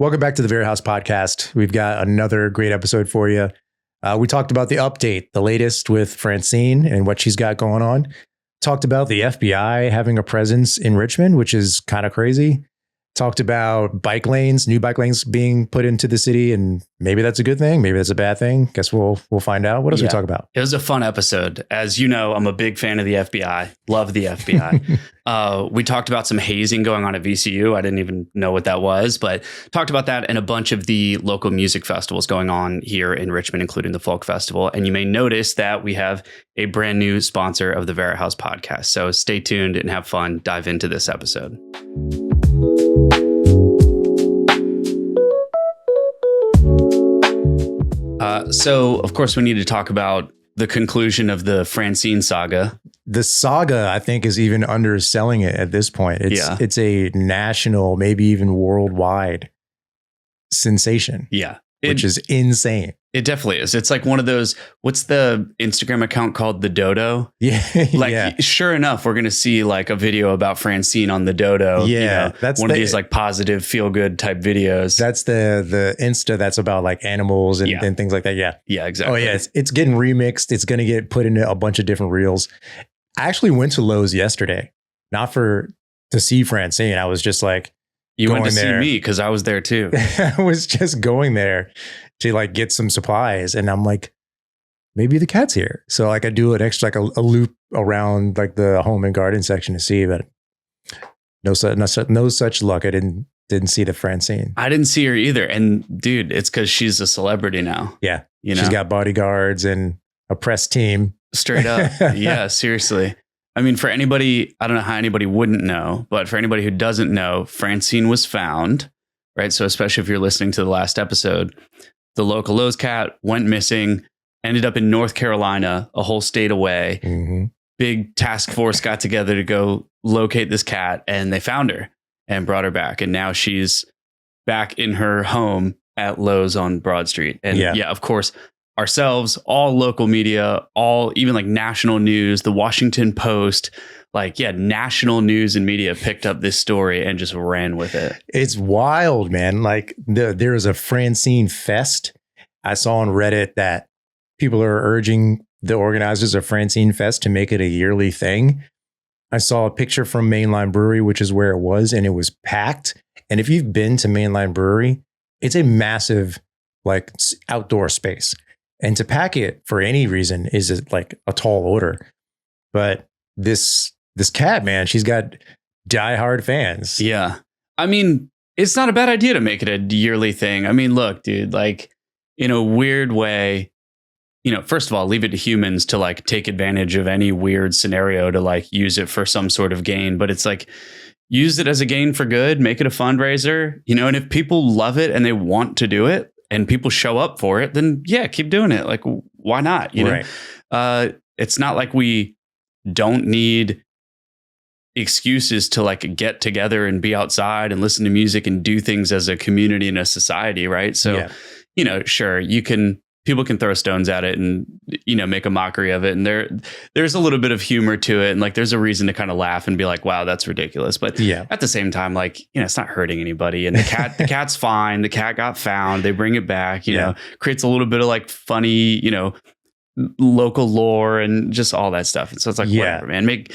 Welcome back to the Vera House podcast. We've got another great episode for you. We talked about the update, the latest with Francine and what she's got going on. Talked about the FBI having a presence in Richmond, which is kind of crazy. Talked about bike lanes, new bike lanes being put into the city, and maybe that's a good thing. Maybe that's a bad thing. Guess we'll find out. What else we talk about? It was a fun episode. As you know, I'm a big fan of the FBI. Love the FBI. We talked about some hazing going on at VCU. I didn't even know what that was, but talked about that and a bunch of the local music festivals going on here in Richmond, including the Folk Festival. And you may notice that we have a brand new sponsor of the Vera House podcast. So stay tuned and have fun. Dive into this episode. So, of course, we need to talk about the conclusion of the Francine saga. The saga, I think, is even underselling it at this point. It's a national, maybe even worldwide sensation. Yeah. Which is insane. It definitely is. It's like one of those, what's the Instagram account called? The Dodo? Yeah. Sure enough, we're going to see like a video about Francine on the Dodo. Yeah. That's one of these like positive, feel good type videos. That's the Insta that's about like animals and things like that. Yeah. Yeah, exactly. Oh, yeah. It's getting remixed. It's going to get put into a bunch of different reels. I actually went to Lowe's yesterday, not to see Francine. I was just like, you went to see me because I was there too. I was just going there to like get some supplies, and I'm like, maybe the cat's here. So like I do an extra like a loop around like the home and garden section to see, but no such luck. I didn't see the Francine. I didn't see her either. And dude, it's because she's a celebrity now. Yeah, she's got bodyguards and a press team. Straight up, yeah, seriously. I mean, for anybody, I don't know how anybody wouldn't know, but for anybody who doesn't know, Francine was found, right? So especially if you're listening to the last episode, the local Lowe's cat went missing, ended up in North Carolina, a whole state away. Mm-hmm. Big task force got together to go locate this cat, and they found her and brought her back. And now she's back in her home at Lowe's on Broad Street. And yeah, of course, ourselves, all local media, all even like national news, the Washington Post, national news and media picked up this story and just ran with it. It's wild, man. Like there is a Francine Fest. I saw on Reddit that people are urging the organizers of Francine Fest to make it a yearly thing. I saw a picture from Mainline Brewery, which is where it was, and it was packed. And if you've been to Mainline Brewery, it's a massive like outdoor space. And to pack it for any reason is like a tall order. But this cat, man, she's got diehard fans. Yeah. I mean, it's not a bad idea to make it a yearly thing. I mean, look, dude, like in a weird way, first of all, leave it to humans to like take advantage of any weird scenario to like use it for some sort of gain. But it's like, use it as a gain for good, make it a fundraiser, and if people love it and they want to do it, and people show up for it, then yeah, keep doing it. Like, why not? Right. It's not like we don't need excuses to like get together and be outside and listen to music and do things as a community and a society. Right. So, sure, people can throw stones at it and, make a mockery of it. And there's a little bit of humor to it. And like, there's a reason to kind of laugh and be like, wow, that's ridiculous. But at the same time, like, it's not hurting anybody. And the cat's fine. The cat got found. They bring it back, creates a little bit of like funny, local lore and just all that stuff. And so it's like, whatever, man, make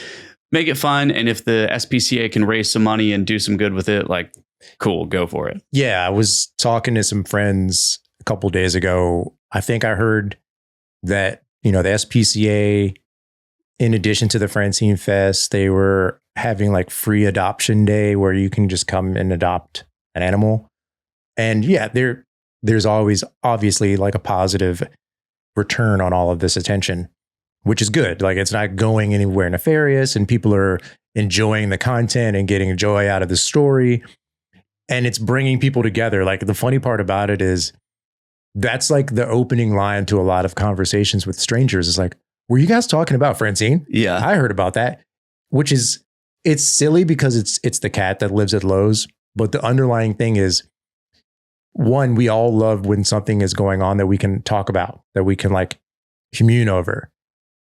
it fun. And if the SPCA can raise some money and do some good with it, like, cool, go for it. Yeah. I was talking to some friends a couple days ago. I think I heard that, the SPCA, in addition to the Francine Fest, they were having like free adoption day where you can just come and adopt an animal. And yeah, there's always obviously like a positive return on all of this attention, which is good. Like it's not going anywhere nefarious and people are enjoying the content and getting joy out of the story. And it's bringing people together. Like the funny part about it is, that's like the opening line to a lot of conversations with strangers is like, were you guys talking about Francine? Yeah. I heard about that, it's silly because it's the cat that lives at Lowe's. But the underlying thing is, one, we all love when something is going on that we can talk about, that we can like commune over.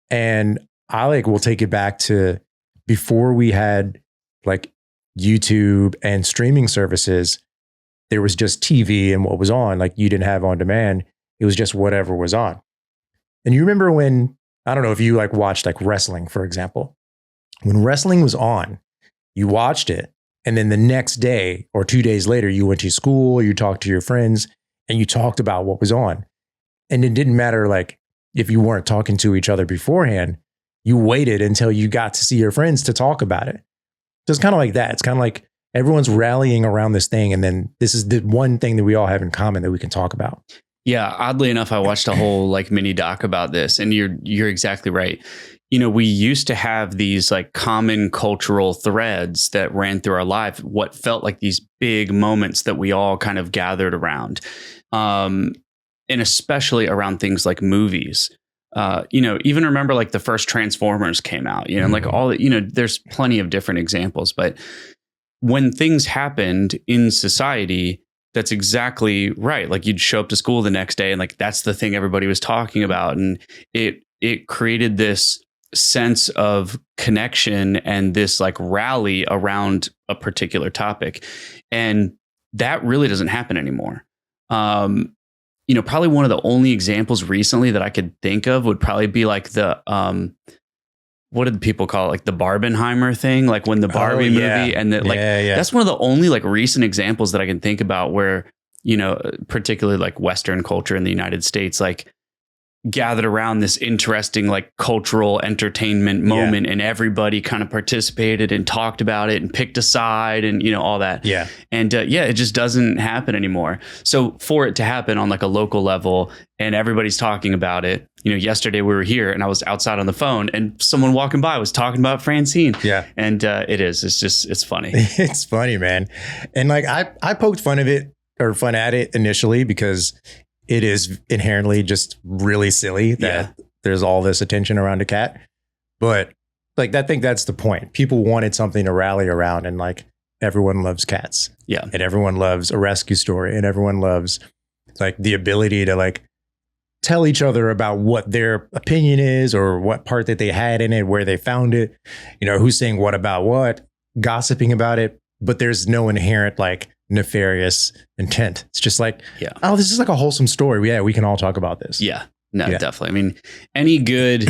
And I like will take it back to before we had like YouTube and streaming services. there was just TV and what was on. Like you didn't have on demand. It was just whatever was on. And you remember when, I don't know if you like watched like wrestling, for example, when wrestling was on, you watched it. And then the next day or 2 days later, you went to school, you talked to your friends and you talked about what was on. And it didn't matter like if you weren't talking to each other beforehand, you waited until you got to see your friends to talk about it. So it's kind of like that. It's kind of like everyone's rallying around this thing. And then this is the one thing that we all have in common that we can talk about. Yeah. Oddly enough, I watched a whole like mini doc about this, and you're exactly right. You know, we used to have these like common cultural threads that ran through our life, what felt like these big moments that we all kind of gathered around. And especially around things like movies. You know, even remember like the first Transformers came out, you know, like all that, you know, there's plenty of different examples, but when things happened in society, that's exactly right. Like you'd show up to school the next day and like, that's the thing everybody was talking about. And it created this sense of connection and this like rally around a particular topic. And that really doesn't happen anymore. You know, probably one of the only examples recently that I could think of would probably be like the, what did people call it? Like the Barbenheimer thing, like when the Barbie movie and that that's one of the only like recent examples that I can think about where, you know, particularly like Western culture in the United States, like gathered around this interesting like cultural entertainment moment and everybody kind of participated and talked about it and picked a side and, you know, all that. Yeah. And it just doesn't happen anymore. So for it to happen on like a local level and everybody's talking about it, you know, yesterday we were here and I was outside on the phone and someone walking by was talking about Francine. Yeah. And it's funny. It's funny, man. And like I poked fun at it initially because it is inherently just really silly that there's all this attention around a cat. But like, I think that's the point. People wanted something to rally around, and like everyone loves cats. Yeah. And everyone loves a rescue story, and everyone loves like the ability to like tell each other about what their opinion is or what part that they had in it, where they found it, you know, who's saying what about what, gossiping about it. But there's no inherent like nefarious intent. It's just like, oh, this is like a wholesome story. Yeah, we can all talk about this. Yeah, no, definitely. I mean, any good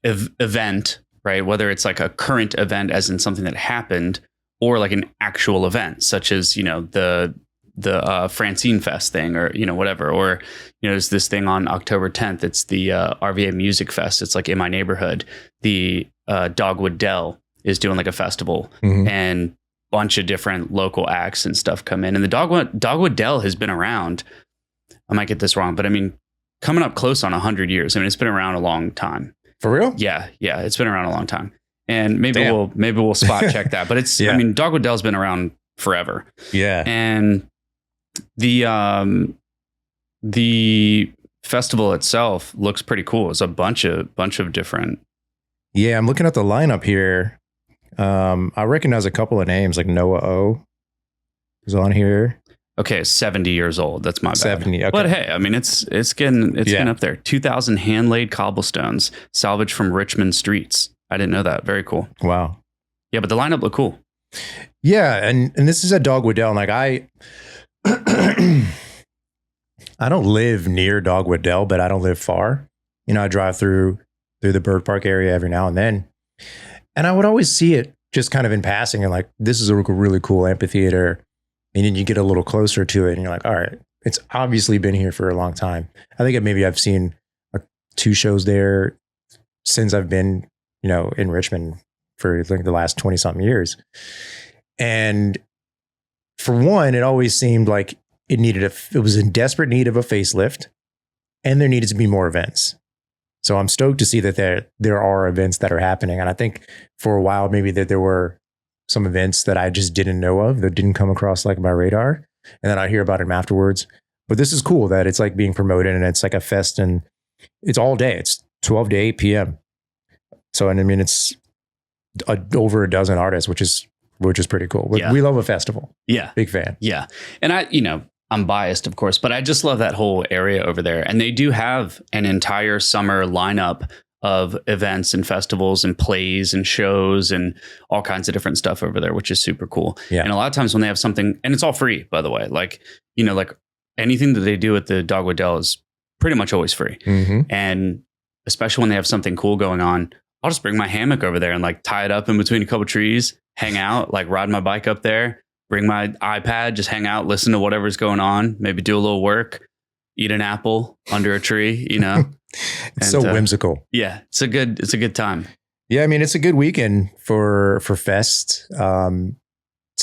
event, right? Whether it's like a current event, as in something that happened, or like an actual event, such as, you know, the Francine Fest thing, or, you know, whatever, or, you know, there's this thing on October 10th. It's the RVA Music Fest. It's like in my neighborhood. The Dogwood Dell is doing like a festival, and bunch of different local acts and stuff come in. And the Dogwood Dell has been around, I might get this wrong, but I mean, coming up close on 100 years. I mean, it's been around a long time. For real? Yeah. Yeah. It's been around a long time. And maybe we'll spot check that, but it's, I mean, Dogwood Dell's been around forever. Yeah. And the festival itself looks pretty cool. It's a bunch of different. Yeah. I'm looking at the lineup here. I recognize a couple of names like Noah O is on here. Okay, 70 years old. That's my bad. 70. Okay. But hey, I mean, it's getting up there. 2,000 hand-laid cobblestones salvaged from Richmond streets. I didn't know that. Very cool. Wow. Yeah, but the lineup looked cool. Yeah, and this is at Dogwood Dell. And like I don't live near Dogwood Dell, but I don't live far. You know, I drive through the bird park area every now and then. And I would always see it just kind of in passing and like, this is a really cool amphitheater. And then you get a little closer to it and you're like, all right, it's obviously been here for a long time. I think maybe I've seen 2 shows there since I've been, you know, in Richmond for like the last 20 something years. And for one, it always seemed like it was in desperate need of a facelift, and there needed to be more events. So I'm stoked to see that there are events that are happening. And I think for a while, maybe that there were some events that I just didn't know of, that didn't come across like my radar. And then I hear about them afterwards. But this is cool that it's like being promoted and it's like a fest and it's all day. It's 12 to 8 p.m. So, and I mean, it's over a dozen artists, which is pretty cool. Yeah. We love a festival. Yeah. Big fan. Yeah. And I'm biased, of course, but I just love that whole area over there. And they do have an entire summer lineup of events and festivals and plays and shows and all kinds of different stuff over there, which is super cool. Yeah. And a lot of times when they have something, and it's all free, by the way, like, you know, like anything that they do at the Dogwood Dell is pretty much always free. Mm-hmm. And especially when they have something cool going on, I'll just bring my hammock over there and like tie it up in between a couple trees, hang out, like ride my bike up there, bring my iPad, just hang out, listen to whatever's going on, maybe do a little work, eat an apple under a tree, you know. It's so whimsical. Yeah, it's a good time. Yeah, I mean, it's a good weekend for Fest. So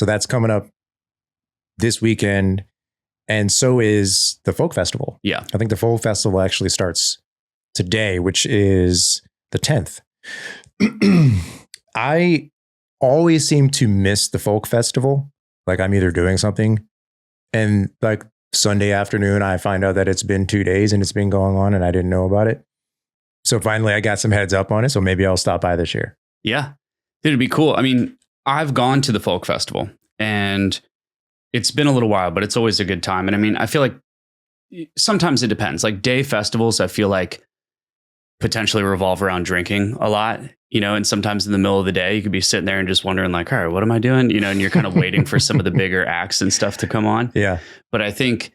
that's coming up this weekend. And so is the Folk Festival. Yeah. I think the Folk Festival actually starts today, which is the 10th. I always seem to miss the Folk Festival. Like I'm either doing something and like Sunday afternoon, I find out that it's been 2 days and it's been going on and I didn't know about it. So finally I got some heads up on it. So maybe I'll stop by this year. Yeah, it'd be cool. I mean, I've gone to the Folk Festival and it's been a little while, but it's always a good time. And I mean, I feel like sometimes it depends. Like day festivals, I feel like potentially revolve around drinking a lot, you know, and sometimes in the middle of the day, you could be sitting there and just wondering like, all right, what am I doing? You know, and you're kind of waiting for some of the bigger acts and stuff to come on. Yeah. But I think,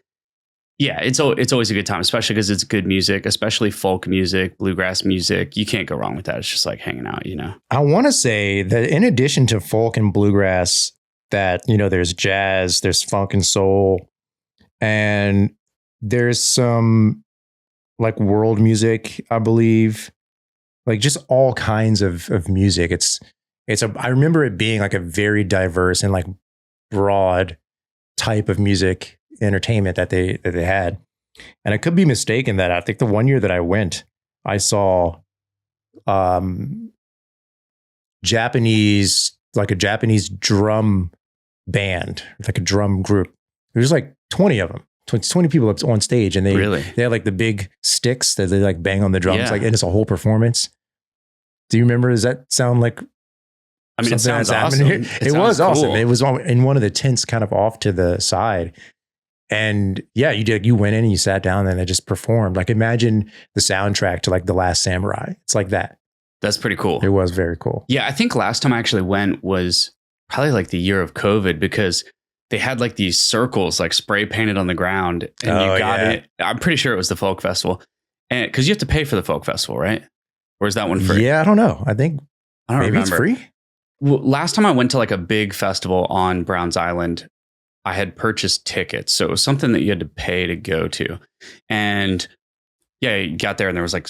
yeah, it's always a good time, especially because it's good music, especially folk music, bluegrass music. You can't go wrong with that. It's just like hanging out, you know. I want to say that in addition to folk and bluegrass, that, you know, there's jazz, there's funk and soul, and there's some like world music, I believe, like just all kinds of music. I remember it being like a very diverse and like broad type of music entertainment that they had. And I could be mistaken that I think the one year that I went, I saw Japanese drum band, like a drum group. There's like 20 of them, 20 people up on stage, and they have like the big sticks that they like bang on the drums, Yeah. like, and it's a whole performance. Do you remember? Does that sound like? I mean, it sounds that's awesome. happening? It was cool. awesome. It was in one of the tents, kind of off to the side. And yeah, you went in and you sat down and they just performed. Like imagine the soundtrack to like The Last Samurai. It's like that. That's pretty cool. It was very cool. Yeah, I think last time I actually went was probably like the year of COVID, because they had like these circles like spray painted on the ground, and you got it. I'm pretty sure it was the Folk Festival, and because you have to pay for the Folk Festival, right? Or is that one free? Yeah, I don't know. I think maybe remember. It's free. Well, last time I went to like a big festival on Browns Island, I had purchased tickets, so it was something that you had to pay to go to, and yeah, you got there and there was like,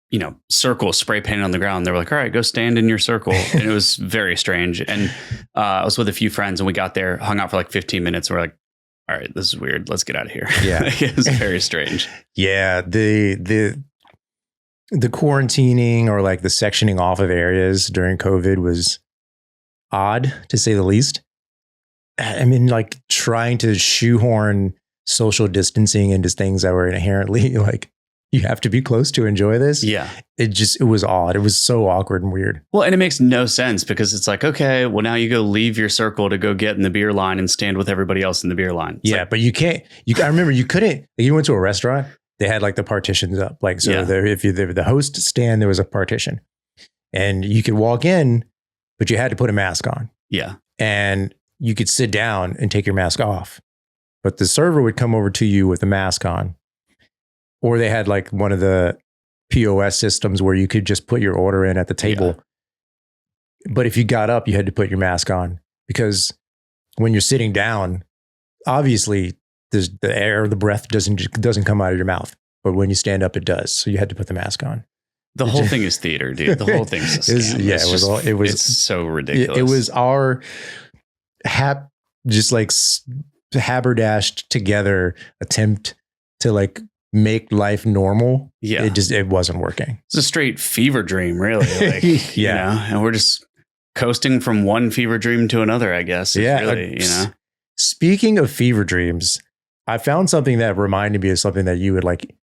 you know, circles spray painted on the ground. They were like, all right, go stand in your circle. And it was very strange. And I was with a few friends and we got there, hung out for like 15 minutes. And we're like, all right, this is weird. Let's get out of here. Yeah. It was very strange. Yeah. The quarantining or like the sectioning off of areas during COVID was odd, to say the least. I mean, like trying to shoehorn social distancing into things that were inherently like, you have to be close to enjoy this. Yeah. It was odd. It was so awkward and weird. Well, and it makes no sense because it's like, okay, well, now you go leave your circle to go get in the beer line and stand with everybody else in the beer line. It's but you can't, I remember you couldn't, you went to a restaurant, they had like the partitions up. Like, so if you're the host stand, there was a partition and you could walk in, but you had to put a mask on. Yeah. And you could sit down and take your mask off, but the server would come over to you with the mask on. Or they had like one of the POS systems where you could just put your order in at the table. Yeah. But if you got up, you had to put your mask on, because when you're sitting down, obviously the air, the breath doesn't come out of your mouth. But when you stand up, it does. So you had to put the mask on. The whole thing is theater, dude. The whole thing's a scam. It's so ridiculous. It was our just like haberdashed together attempt to like make life normal. Yeah. It wasn't working. It's a straight fever dream, really. Like, you know, and we're just coasting from one fever dream to another, I guess. Really, you know. Speaking of fever dreams, I found something that reminded me of something that you would like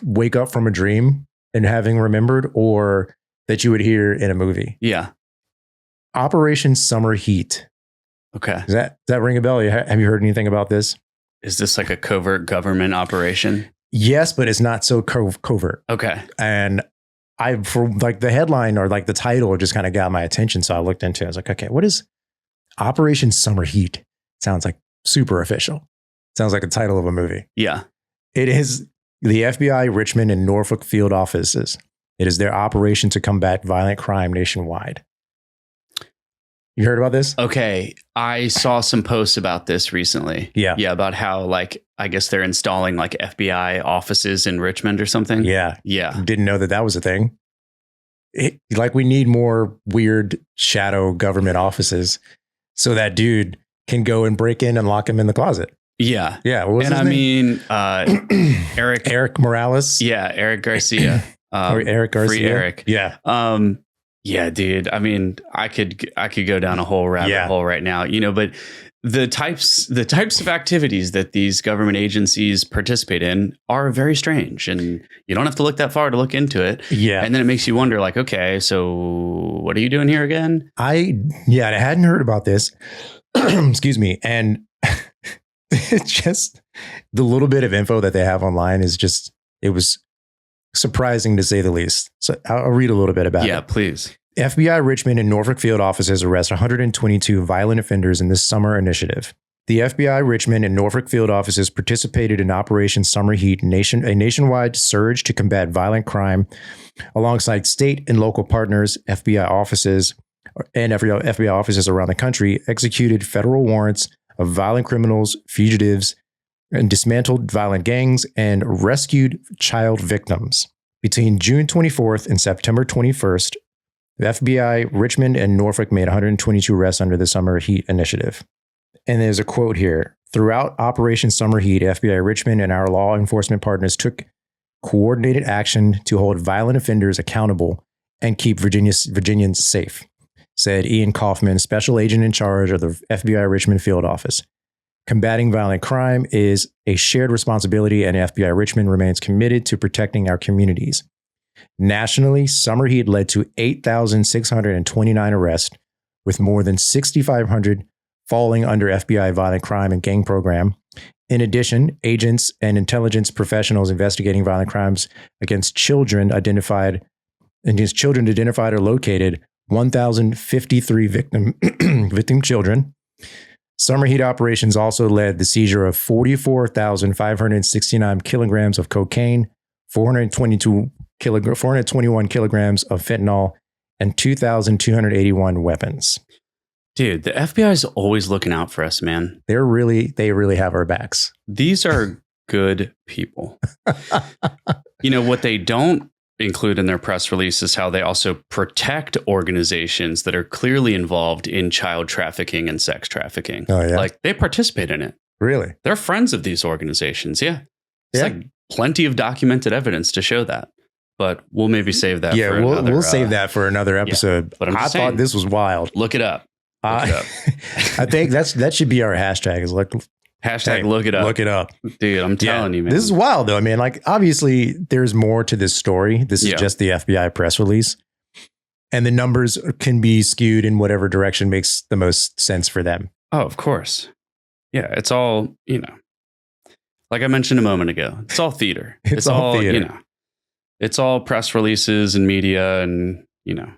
wake up from a dream and having remembered, or that you would hear in a movie. Yeah. Operation Summer Heat. Okay. Does that ring a bell? Have you heard anything about this? Is this like a covert government operation? Yes, but it's not so covert. Okay. And for like the headline or like the title just kind of got my attention. So I looked into it. I was like, okay, what is Operation Summer Heat? Sounds like super official. Sounds like a title of a movie. Yeah. It is the FBI Richmond and Norfolk field offices. It is their operation to combat violent crime nationwide. You heard about this? Okay. I saw some posts about this recently. Yeah. Yeah. About how, like, I guess they're installing like FBI offices in Richmond or something. Yeah. Yeah. Didn't know that was a thing. Like, we need more weird shadow government offices so that dude can go and break in and lock him in the closet. Yeah. Yeah. What was and his name? Eric Morales. Yeah. Eric Garcia. Or Eric Garcia. Free Eric. Yeah. Yeah, dude. I mean, I could go down a whole rabbit hole right now, but the types of activities that these government agencies participate in are very strange, and you don't have to look that far to look into it. Yeah. And then it makes you wonder, like, okay, so what are you doing here again? I hadn't heard about this. Excuse me. And it's just the little bit of info that they have online it was surprising to say the least. So I'll read a little bit about it. Yeah, please. FBI Richmond and Norfolk field offices arrest 122 violent offenders in this summer initiative. The FBI Richmond and Norfolk field offices participated in Operation Summer Heat, a nationwide surge to combat violent crime, alongside state and local partners. FBI offices around the country executed federal warrants of violent criminals, fugitives, and dismantled violent gangs and rescued child victims. Between June 24th and September 21st, the FBI Richmond and Norfolk made 122 arrests under the Summer Heat initiative. And there's a quote here. Throughout Operation Summer Heat, FBI Richmond and our law enforcement partners took coordinated action to hold violent offenders accountable and keep Virginians safe, said Ian Kaufman, special agent in charge of the FBI Richmond field office. Combating violent crime is a shared responsibility, and FBI Richmond remains committed to protecting our communities. Nationally, Summer Heat led to 8,629 arrests, with more than 6,500 falling under FBI violent crime and gang program. In addition, agents and intelligence professionals investigating violent crimes against children identified or located 1,053 victim children. Summer Heat operations also led the seizure of 44,569 kilograms of cocaine, 421 kilograms of fentanyl, and 2,281 weapons. Dude, the FBI is always looking out for us, man. They really have our backs. These are good people. What they don't include in their press release is how they also protect organizations that are clearly involved in child trafficking and sex trafficking. Oh, yeah. Like, they participate in it. Really? They're friends of these organizations. Yeah. It's like plenty of documented evidence to show that. But we'll maybe save that for another. We'll save that for another episode. Yeah, but I thought this was wild. Look it up. I think that should be our hashtag. Is like hashtag look it up. Look it up. Dude, I'm telling you, man. This is wild though. I mean, like, obviously there's more to this story. This is just the FBI press release. And the numbers can be skewed in whatever direction makes the most sense for them. Oh, of course. Yeah, it's all, like I mentioned a moment ago, it's all theater. It's all theater. It's all press releases and media and,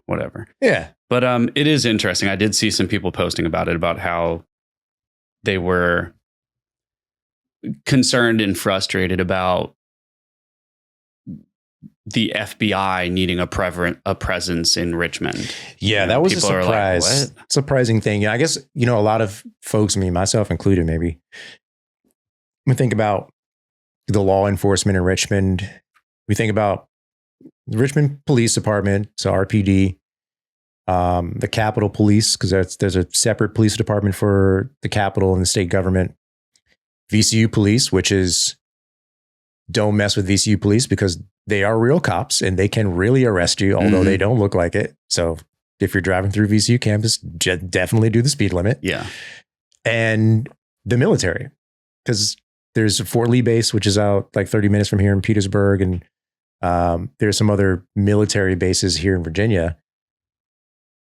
whatever. Yeah. But it is interesting. I did see some people posting about it, about how they were concerned and frustrated about the FBI needing a presence in Richmond. Yeah, that was a surprise. Like, surprising thing. I guess, a lot of folks, myself included, maybe, we think about the law enforcement in Richmond. We think about the Richmond Police Department, so RPD, the Capitol Police, because there's a separate police department for the Capitol and the state government. VCU Police, which is, don't mess with VCU Police because they are real cops and they can really arrest you, although they don't look like it. So if you're driving through VCU campus, definitely do the speed limit. Yeah. And the military, because there's Fort Lee base, which is out like 30 minutes from here in Petersburg. And there's some other military bases here in Virginia.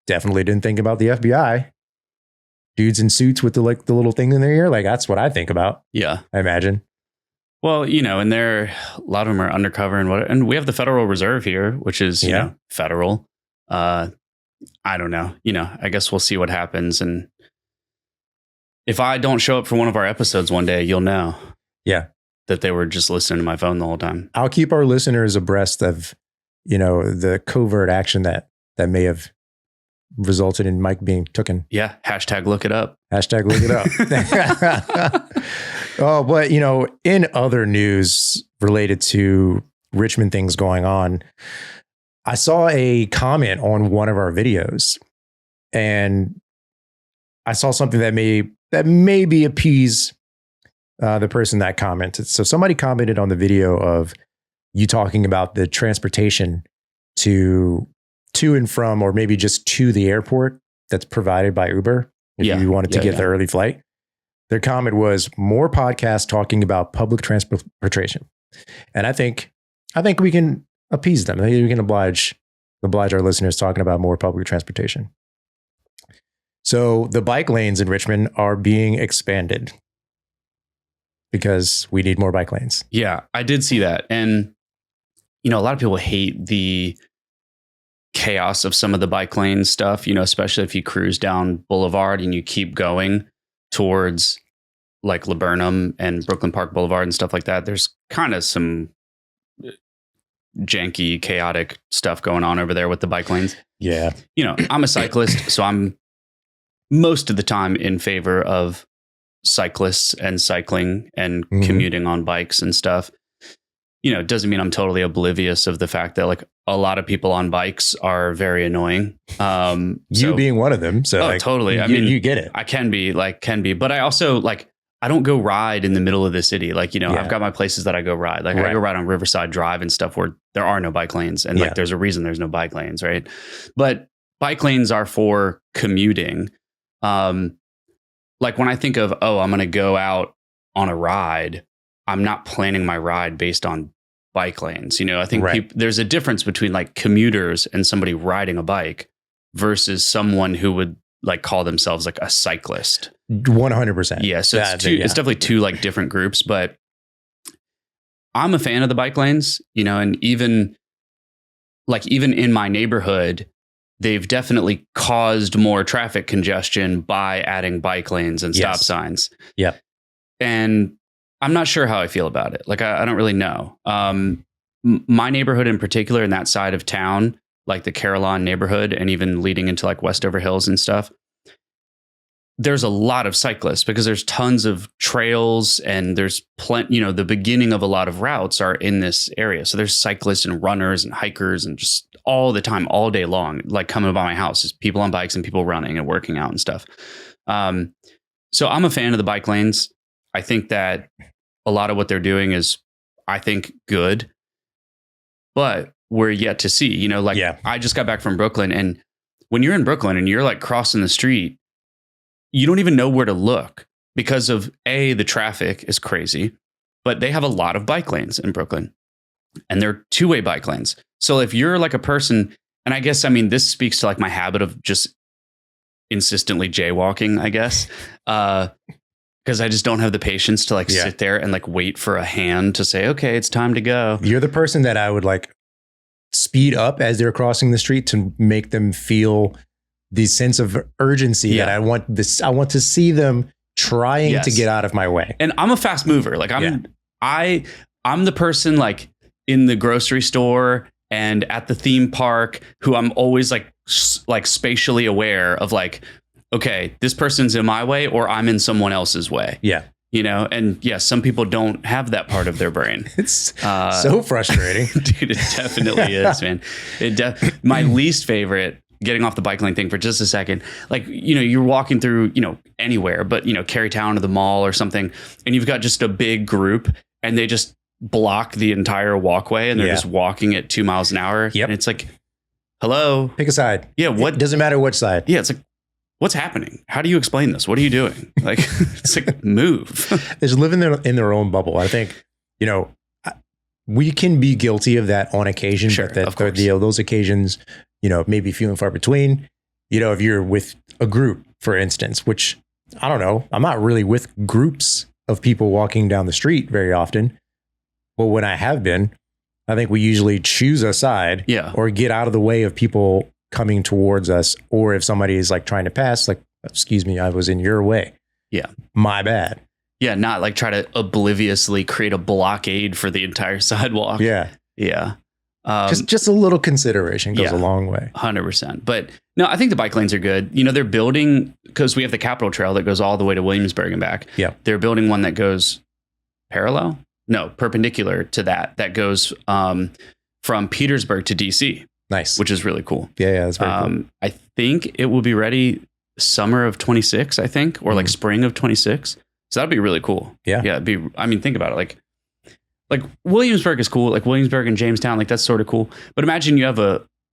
Definitely didn't think about the FBI. Dudes in suits with the little thing in their ear. Like, that's what I think about. Yeah. I imagine. Well, and a lot of them are undercover and we have the Federal Reserve here, which is, federal. I don't know, I guess we'll see what happens. And if I don't show up for one of our episodes one day, you'll know. Yeah. That they were just listening to my phone the whole time. I'll keep our listeners abreast of, the covert action that may have resulted in Myke being taken. Yeah. Hashtag look it up. Hashtag look it up. Oh, but, in other news related to Richmond things going on, I saw a comment on one of our videos and I saw something that maybe appease the person that commented. So somebody commented on the video of you talking about the transportation to and from, or maybe just to the airport that's provided by Uber if you wanted to get the early flight. Their comment was more podcasts talking about public transportation. And I think we can appease them. I think we can oblige our listeners talking about more public transportation. So the bike lanes in Richmond are being expanded because we need more bike lanes. Yeah, I did see that. And, a lot of people hate the chaos of some of the bike lane stuff, especially if you cruise down Boulevard and you keep going towards like Laburnum and Brooklyn Park Boulevard and stuff like that. There's kind of some janky, chaotic stuff going on over there with the bike lanes. Yeah. I'm a cyclist, so I'm most of the time in favor of cyclists and cycling and commuting on bikes and stuff. It doesn't mean I'm totally oblivious of the fact that like a lot of people on bikes are very annoying. You being one of them. So totally. You get it. I can be, but I also I don't go ride in the middle of the city. I've got my places that I go ride. I go ride on Riverside Drive and stuff where there are no bike lanes. And there's a reason there's no bike lanes. Right. But bike lanes are for commuting. When I think of, I'm going to go out on a ride, I'm not planning my ride based on bike lanes. I think there's a difference between like commuters and somebody riding a bike versus someone who would call themselves like a cyclist. 100%. Yeah. So it's definitely two like different groups, but I'm a fan of the bike lanes, and even in my neighborhood, they've definitely caused more traffic congestion by adding bike lanes and stop signs. Yeah. And I'm not sure how I feel about it. I don't really know. My neighborhood in particular, in that side of town, like the Carillon neighborhood and even leading into like Westover Hills and stuff, there's a lot of cyclists because there's tons of trails and there's plenty, the beginning of a lot of routes are in this area. So there's cyclists and runners and hikers and just all the time, all day long, coming by my house is people on bikes and people running and working out and stuff. So I'm a fan of the bike lanes. I think that a lot of what they're doing is, I think, good, but we're yet to see, I just got back from Brooklyn, and when you're in Brooklyn and you're crossing the street, you don't even know where to look because of the traffic is crazy, but they have a lot of bike lanes in Brooklyn and they're two-way bike lanes. So if you're a person, and I guess, this speaks to my habit of just insistently jaywalking, I guess, because I just don't have the patience to sit there and wait for a hand to say, okay, it's time to go. You're the person that I would speed up as they're crossing the street to make them feel the sense of urgency that I want to see them trying to get out of my way. And I'm a fast mover. I'm the person in the grocery store and at the theme park who I'm always spatially aware of okay, this person's in my way or I'm in someone else's way. Yeah. And some people don't have that part of their brain. It's so frustrating. Dude, it definitely is, man. My least favorite, getting off the bike lane thing for just a second, you're walking through, anywhere, but, Carytown or the mall or something, and you've got just a big group and they just block the entire walkway and they're just walking at 2 miles an hour. Yep. And it's hello? Pick a side. Yeah. What? It doesn't matter which side. Yeah. It's what's happening? How do you explain this? What are you doing? It's move. They just live in their own bubble. I think, we can be guilty of that on occasion, sure, but those occasions, maybe few and far between. If you're with a group, for instance, which I don't know, I'm not really with groups of people walking down the street very often. But when I have been, I think we usually choose a side or get out of the way of people coming towards us. Or if somebody is like trying to pass, like, excuse me, I was in your way. Yeah. My bad. Yeah. Not like try to obliviously create a blockade for the entire sidewalk. Yeah. Yeah. Just a little consideration goes a long way. 100%. But no, I think the bike lanes are good. You know, they're building, because we have the Capitol Trail that goes all the way to Williamsburg and back. Yeah. They're building one that goes perpendicular to that goes from Petersburg to DC. Nice. Which is really cool. Yeah, that's very cool. I think it will be ready summer of 26, I think, or like spring of 26. So that'd be really cool. Yeah. Yeah. Think about it. Like Williamsburg is cool. Like Williamsburg and Jamestown, like that's sort of cool. But imagine you have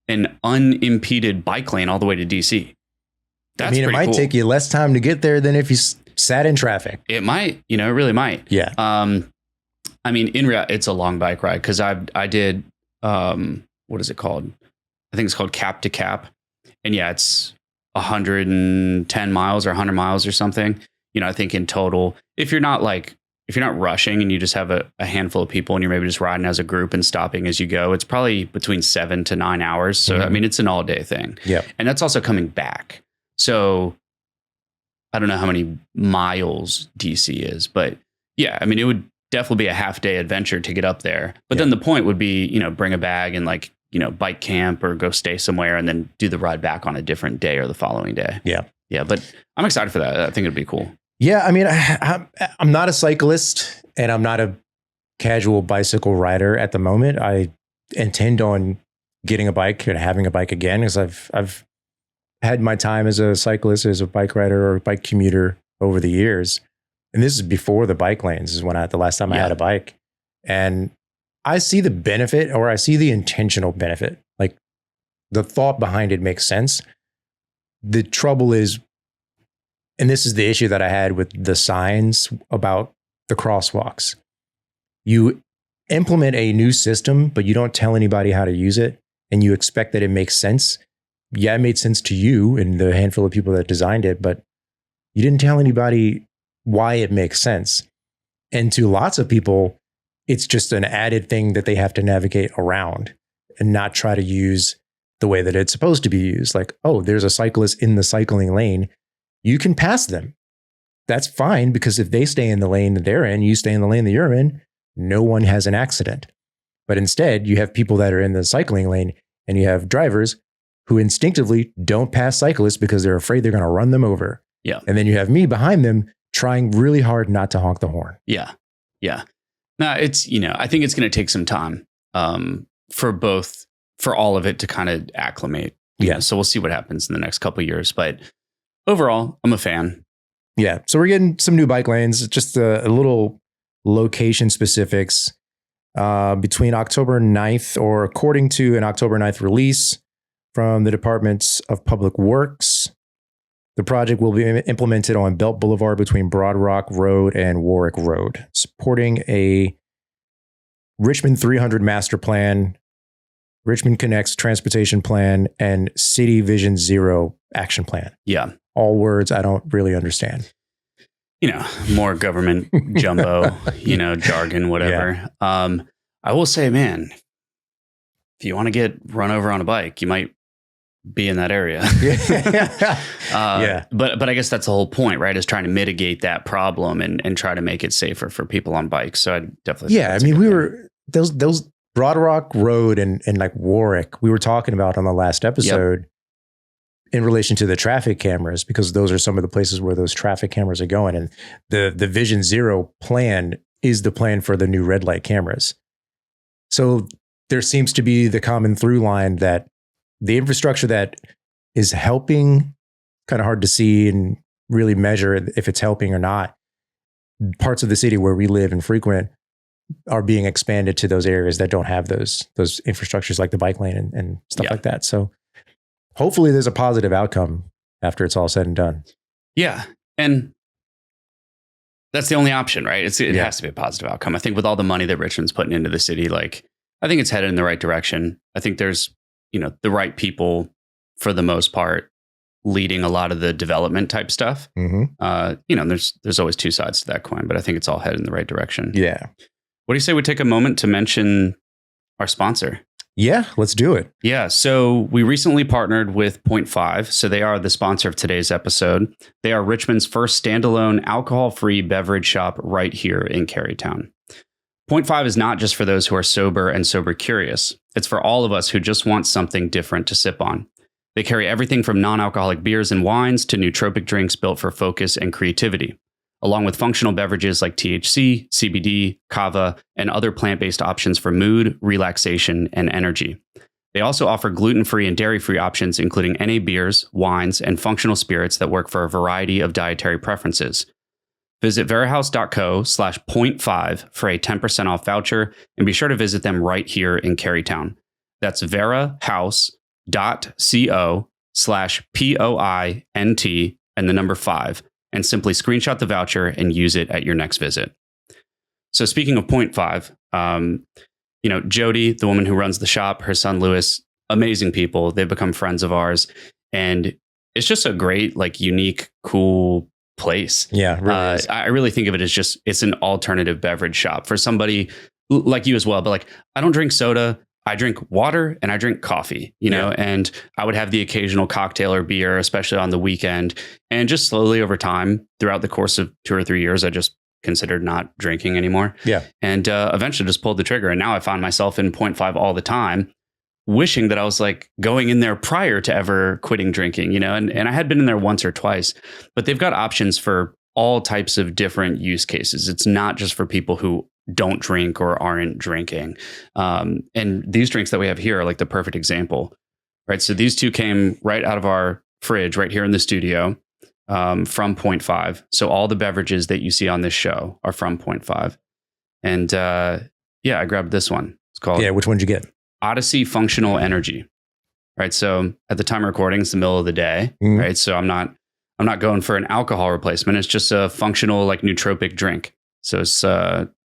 an unimpeded bike lane all the way to DC. That's it might take you less time to get there than if you sat in traffic. It might, it really might. Yeah. In reality, it's a long bike ride because I did, what is it called? I think it's called Cap to Cap. And yeah, it's 110 miles or 100 miles or something. I think in total, if you're not rushing and you just have a handful of people and you're maybe just riding as a group and stopping as you go, it's probably between 7 to 9 hours. So, it's an all day thing. Yeah. And that's also coming back. So I don't know how many miles DC is, but yeah, it would definitely be a half day adventure to get up there. But then the point would be, bring a bag and bike camp or go stay somewhere and then do the ride back on a different day or the following day. Yeah. Yeah. But I'm excited for that. I think it'd be cool. Yeah. I'm not a cyclist and I'm not a casual bicycle rider at the moment. I intend on getting a bike and having a bike again because I've had my time as a cyclist, as a bike rider or bike commuter over the years. And this is before the bike lanes is when the last time I had a bike. And I see the benefit, or I see the intentional benefit. Like the thought behind it makes sense. The trouble is, and this is the issue that I had with the signs about the crosswalks. You implement a new system, but you don't tell anybody how to use it, and you expect that it makes sense. Yeah, it made sense to you and the handful of people that designed it, but you didn't tell anybody why it makes sense. And to lots of people, it's just an added thing that they have to navigate around and not try to use the way that it's supposed to be used. Like, oh, there's a cyclist in the cycling lane. You can pass them. That's fine, because if they stay in the lane that they're in, you stay in the lane that you're in, no one has an accident. But instead, you have people that are in the cycling lane and you have drivers who instinctively don't pass cyclists because they're afraid they're going to run them over. Yeah. And then you have me behind them trying really hard not to honk the horn. Yeah. Yeah. No, it's, I think it's going to take some time for all of it to kind of acclimate. Yeah. So we'll see what happens in the next couple of years. But overall, I'm a fan. Yeah. So we're getting some new bike lanes, just a little location specifics between October 9th, or according to an October 9th release from the Department of Public Works. The project will be implemented on Belt Boulevard between Broad Rock Road and Warwick Road, supporting a Richmond 300 Master Plan, Richmond Connex Transportation Plan, and City Vision Zero Action Plan. Yeah. All words I don't really understand. More government jumbo, jargon, whatever. Yeah. I will say, man, if you want to get run over on a bike, you might be in that area. Yeah. But I guess that's the whole point, right? Is trying to mitigate that problem and try to make it safer for people on bikes. So I definitely. Yeah. We were those Broad Rock Road and like Warwick, we were talking about on the last episode in relation to the traffic cameras, because those are some of the places where those traffic cameras are going. And the Vision Zero plan is the plan for the new red light cameras. So there seems to be the common through line that the infrastructure that is helping, kind of hard to see and really measure if it's helping or not. Parts of the city where we live and frequent are being expanded to those areas that don't have those infrastructures like the bike lane and stuff like that. So hopefully there's a positive outcome after it's all said and done. Yeah. And that's the only option, right? It has to be a positive outcome. I think with all the money that Richmond's putting into the city, I think it's headed in the right direction. I think there's, the right people for the most part leading a lot of the development type stuff. Mm-hmm. There's always two sides to that coin, but I think it's all headed in the right direction. Yeah. What do you say we take a moment to mention our sponsor? Yeah, let's do it. Yeah, so we recently partnered with Point 5. So they are the sponsor of today's episode. They are Richmond's first standalone alcohol-free beverage shop right here in Carytown. Point 5 is not just for those who are sober and sober curious. It's for all of us who just want something different to sip on. They carry everything from non-alcoholic beers and wines to nootropic drinks built for focus and creativity, along with functional beverages like THC, CBD, kava, and other plant-based options for mood, relaxation, and energy. They also offer gluten-free and dairy-free options, including NA beers, wines, and functional spirits that work for a variety of dietary preferences. Visit verahouse.co/point5 for a 10% off voucher, and be sure to visit them right here in Carytown. That's verahouse.co/POINT and the number 5, and simply screenshot the voucher and use it at your next visit. So speaking of Point 5, Jody, the woman who runs the shop, her son Lewis, amazing people. They've become friends of ours, and it's just a great, like, unique, cool place. Yeah, really I really think of it as it's an alternative beverage shop for somebody like you as well. But like, I don't drink soda. I drink water and I drink coffee, and I would have the occasional cocktail or beer, especially on the weekend. And just slowly over time, throughout the course of 2 or 3 years, I just considered not drinking anymore. Yeah. And eventually just pulled the trigger. And now I find myself in Point 5 all the time, wishing that I was like going in there prior to ever quitting drinking, and I had been in there once or twice, but they've got options for all types of different use cases. It's not just for people who don't drink or aren't drinking. And these drinks that we have here are like the perfect example, right? So these two came right out of our fridge right here in the studio from Point 5. So all the beverages that you see on this show are from Point 5. And I grabbed this one. It's called which one did you get? Odyssey Functional Energy. Right. So at the time of recording, it's the middle of the day. Right. So I'm not going for an alcohol replacement. It's just a functional, like, nootropic drink. So it's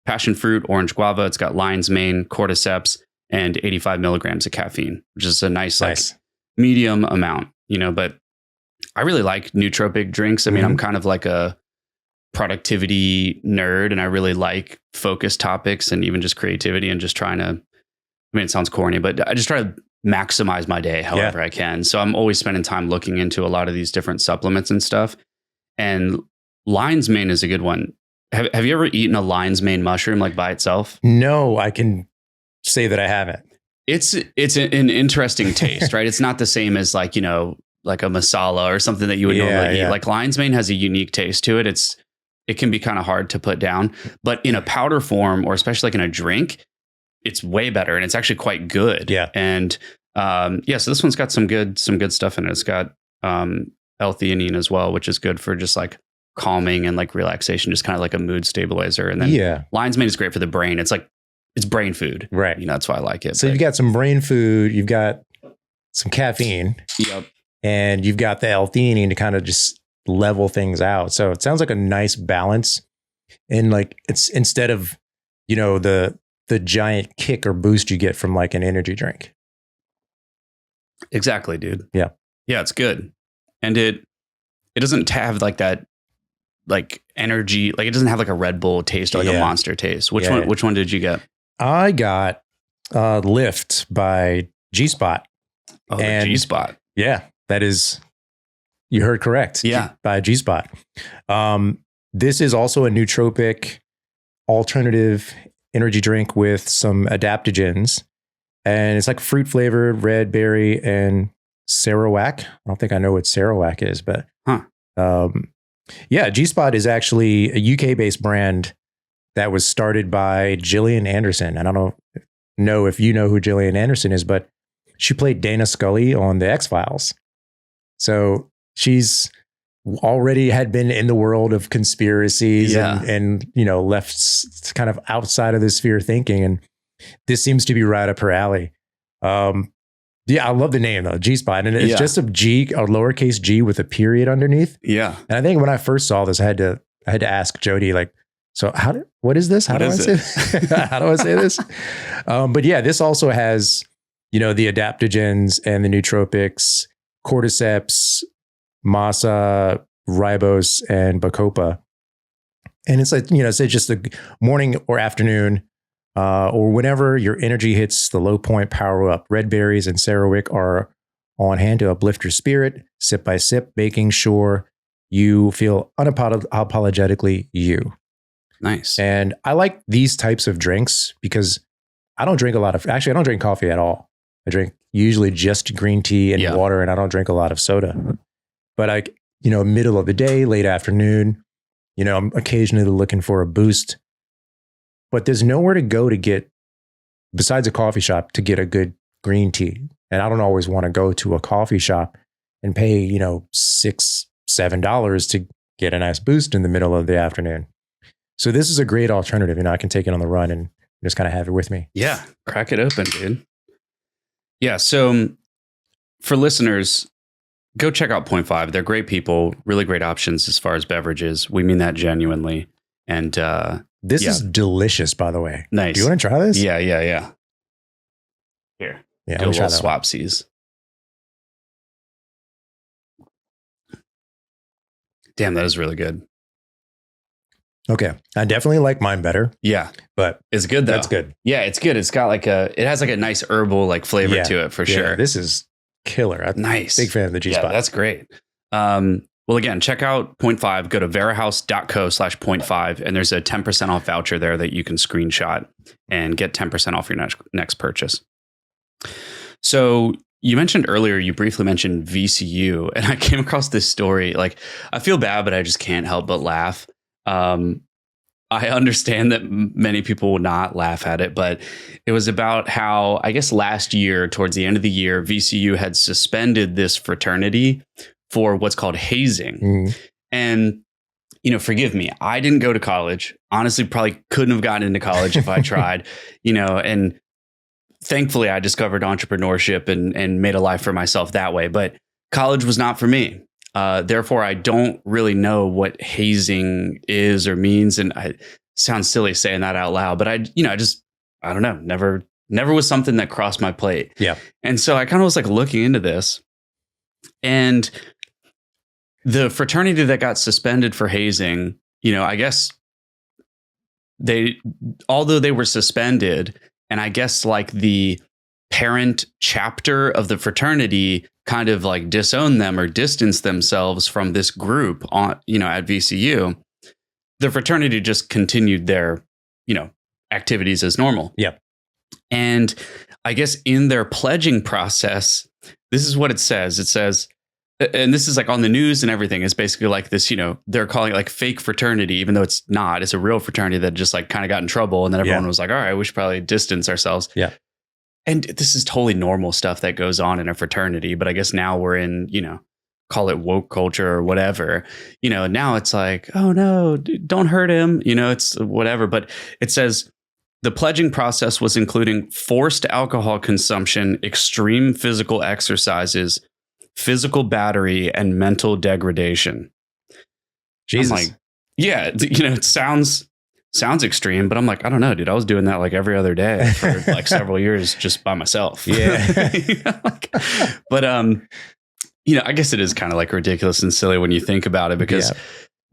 passion fruit, orange guava. It's got lion's mane, cordyceps, and 85 milligrams of caffeine, which is a nice. Like, medium amount, but I really like nootropic drinks. I mean, I'm kind of like a productivity nerd, and I really like focus topics and even just creativity and just trying to, it sounds corny, but I just try to maximize my day however I can. So I'm always spending time looking into a lot of these different supplements and stuff. And lion's mane is a good one. Have you ever eaten a lion's mane mushroom, like, by itself? No, I can say that I haven't. It's an interesting taste, right? It's not the same as like a masala or something that you would normally eat. Like, lion's mane has a unique taste to it. It can be kind of hard to put down, but in a powder form, or especially like in a drink, it's way better, and it's actually quite good. Yeah. And so this one's got some good stuff in it. It's got L-theanine as well, which is good for just like calming and like relaxation, just kind of like a mood stabilizer. And then lion's mane is great for the brain. It's brain food. Right. That's why I like it. So you've got some brain food, you've got some caffeine. Yep. And you've got the L-theanine to kind of just level things out. So it sounds like a nice balance. And like, it's instead of, the giant kick or boost you get from like an energy drink. Exactly, dude. Yeah. Yeah, it's good. And it doesn't have like that, like, energy, like, it doesn't have like a Red Bull taste or like a Monster taste. Which one did you get? I got Lift by G-Spot. Oh, and G-Spot. Yeah, that is, you heard correct. Yeah. By G-Spot. This is also a nootropic alternative energy drink with some adaptogens, and it's like fruit flavored, red berry, and Sarawak. I don't think I know what Sarawak is, but G-Spot is actually a UK based brand that was started by Gillian Anderson. I don't know if you know who Gillian Anderson is, but she played Dana Scully on the X-Files. So she's already had been in the world of conspiracies and left kind of outside of the sphere thinking. And this seems to be right up her alley. I love the name though, G-Spot. And it's just a lowercase g with a period underneath. Yeah. And I think when I first saw this, I had to ask Jody, like, so what is this? How do I say this? But yeah, this also has, the adaptogens and the nootropics, cordyceps, masa, ribose, and bacopa. And it's like, say just the morning or afternoon or whenever your energy hits the low point, power up. Red berries and Sarowick are on hand to uplift your spirit, sip by sip, making sure you feel unapologetically you. Nice. And I like these types of drinks because I don't drink coffee at all. I drink usually just green tea and water, and I don't drink a lot of soda. But middle of the day, late afternoon, I'm occasionally looking for a boost. But there's nowhere to go to get, besides a coffee shop, to get a good green tea. And I don't always want to go to a coffee shop and pay, $6, $7 to get a nice boost in the middle of the afternoon. So this is a great alternative. I can take it on the run and just kind of have it with me. Yeah. Crack it open, dude. Yeah. So for listeners, go check out Point 5. They're great people, really great options as far as beverages. We mean that genuinely. And this is delicious, by the way. Nice. Do you want to try this? Yeah. Here. Yeah, do a little swapsies. Damn, that is really good. Okay. I definitely like mine better. Yeah. But it's good though. That's good. Yeah, it's good. It's got it has like a nice herbal flavor to it for sure. This is killer. Nice. Big fan of the G-Spot. Yeah, that's great. Well, again, check out Point 5. Go to verahouse.co/point5, and there's a 10% off voucher there that you can screenshot and get 10% off your next purchase. So you mentioned earlier, you briefly mentioned VCU, and I came across this story. I feel bad, but I just can't help but laugh. I understand that many people will not laugh at it, but it was about how, I guess last year, towards the end of the year, VCU had suspended this fraternity for what's called hazing. Mm. And, forgive me, I didn't go to college. Honestly, probably couldn't have gotten into college if I tried, and thankfully I discovered entrepreneurship and made a life for myself that way. But college was not for me. Therefore, I don't really know what hazing is or means. And it sounds silly saying that out loud, but I don't know, never was something that crossed my plate. Yeah. And so I kind of was looking into this, and the fraternity that got suspended for hazing, I guess although they were suspended, and I guess the parent chapter of the fraternity kind of disowned them or distanced themselves from this group on, at VCU, the fraternity just continued their, activities as normal. Yeah. And I guess in their pledging process, this is what it says. It says, and this is on the news and everything, is basically this, they're calling it fake fraternity, even though it's not. It's a real fraternity that just kind of got in trouble. And then everyone was all right, we should probably distance ourselves. Yeah. And this is totally normal stuff that goes on in a fraternity. But I guess now we're in, call it woke culture or whatever. Now it's oh no, don't hurt him. It's whatever. But it says the pledging process was including forced alcohol consumption, extreme physical exercises, physical battery, and mental degradation. Jesus. Yeah, it sounds extreme, but I'm I don't know, dude. I was doing that every other day for several years just by myself. Yeah. But I guess it is kind of ridiculous and silly when you think about it, because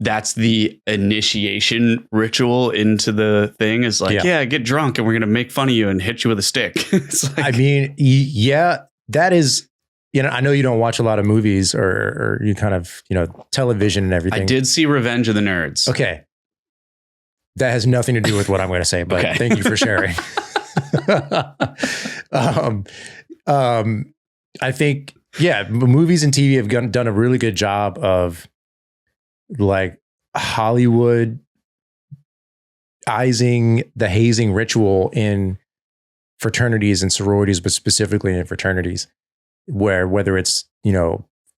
that's the initiation ritual into the thing is get drunk and we're going to make fun of you and hit you with a stick. It's I mean, that is, I know you don't watch a lot of movies or you kind of, television and everything. I did see Revenge of the Nerds. Okay. That has nothing to do with what I'm going to say, but Thank you for sharing. I think, movies and TV have done a really good job of Hollywoodizing the hazing ritual in fraternities and sororities, but specifically in fraternities, whether it's,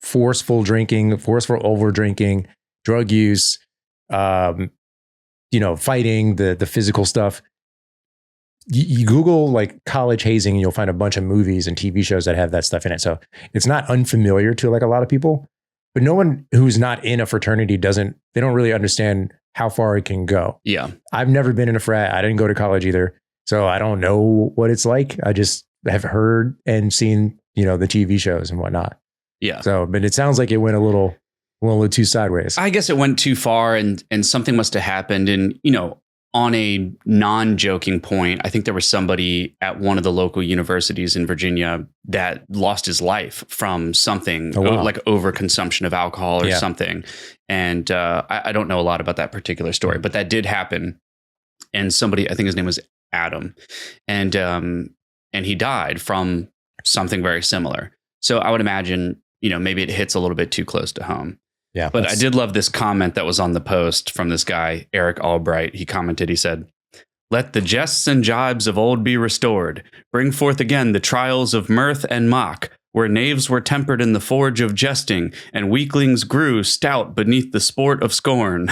forceful drinking, forceful over drinking, drug use, fighting, the physical stuff. You Google college hazing and you'll find a bunch of movies and TV shows that have that stuff in it. So it's not unfamiliar to a lot of people, but no one who's not in a fraternity they don't really understand how far it can go. Yeah. I've never been in a frat. I didn't go to college either. So I don't know what it's like. I just have heard and seen, the TV shows and whatnot. Yeah. So, but it sounds like it went a little too sideways. I guess it went too far and something must have happened. And, on a non-joking point, I think there was somebody at one of the local universities in Virginia that lost his life from something like overconsumption of alcohol or something. And I don't know a lot about that particular story, but that did happen. And somebody, I think his name was Adam, and he died from something very similar. So I would imagine, maybe it hits a little bit too close to home. Yeah. But I did love this comment that was on the post from this guy, Eric Albright. He commented, he said, "Let the jests and jibes of old be restored. Bring forth again the trials of mirth and mock, where knaves were tempered in the forge of jesting, and weaklings grew stout beneath the sport of scorn."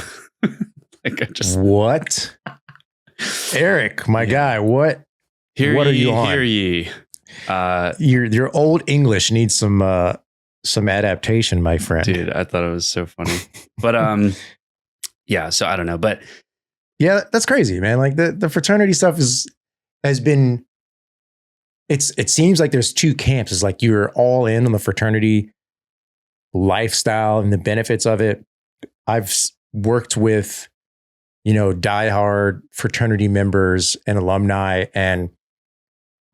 What? Eric, my guy, what are you on? Hear ye. Your old English needs some adaptation, my friend. Dude, I thought it was so funny. But yeah, so I don't know. But yeah, that's crazy, man. Like the fraternity stuff has been, it seems like there's two camps. It's like you're all in on the fraternity lifestyle and the benefits of it. I've worked with, diehard fraternity members and alumni, and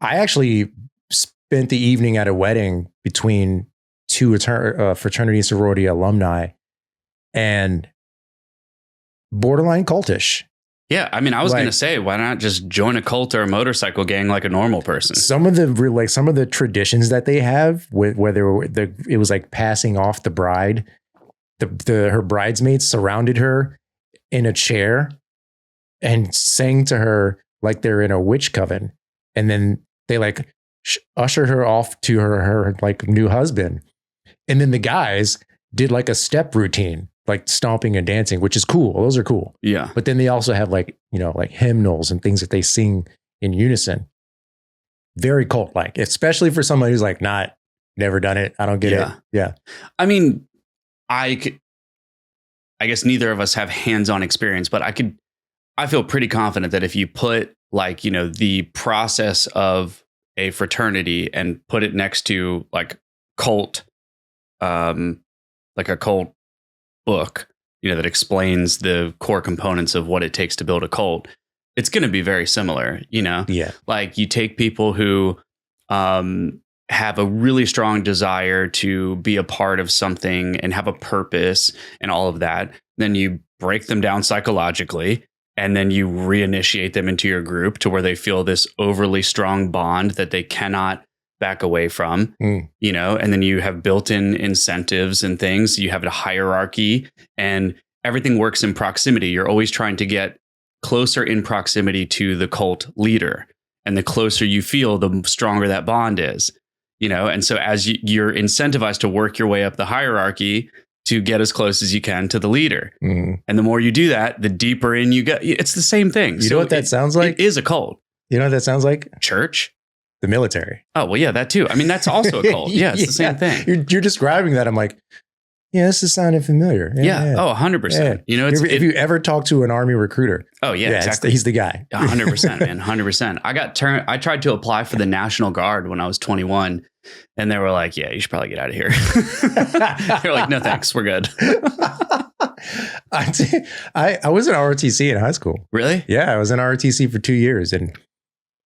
I actually spent the evening at a wedding between two fraternity and sorority alumni, and borderline cultish. Yeah, I mean, I was going to say, why not just join a cult or a motorcycle gang like a normal person? Some of the traditions that they have, with whether it was like passing off the bride, her bridesmaids surrounded her in a chair and sang to her like they're in a witch coven, and then they ushered her off to her like new husband. And then the guys did like a step routine, like stomping and dancing, which is cool. Those are cool. Yeah. But then they also have like hymnals and things that they sing in unison. Very cult-like, especially for somebody who's like never done it. I don't get it. Yeah. I mean, I guess neither of us have hands-on experience, but I feel pretty confident that if you put the process of a fraternity and put it next to like cult, like a cult book, that explains the core components of what it takes to build a cult, it's going to be very similar, Yeah. Like you take people who have a really strong desire to be a part of something and have a purpose and all of that. Then you break them down psychologically, and then you reinitiate them into your group to where they feel this overly strong bond that they cannot back away from, and then you have built-in incentives and things. You have a hierarchy, and everything works in proximity. You're always trying to get closer in proximity to the cult leader. And the closer you feel, the stronger that bond is, and so as you're incentivized to work your way up the hierarchy to get as close as you can to the leader. And the more you do that, the deeper in you get. It's the same thing. You know what that sounds like? It is a cult. You know what that sounds like? Church? The military. Oh, well, yeah, that too. I mean, that's also a cult. Yeah, it's the same thing. You're describing that. I'm like, yeah, this is sounding familiar. Yeah. Oh, 100%. Yeah. If you ever talk to an Army recruiter. Oh, yeah, exactly. He's the guy. 100%, man. 100%. I tried to apply for the National Guard when I was 21, and they were like, yeah, you should probably get out of here. They're like, no, thanks. We're good. I was in ROTC in high school. Really? Yeah, I was in ROTC for 2 years, and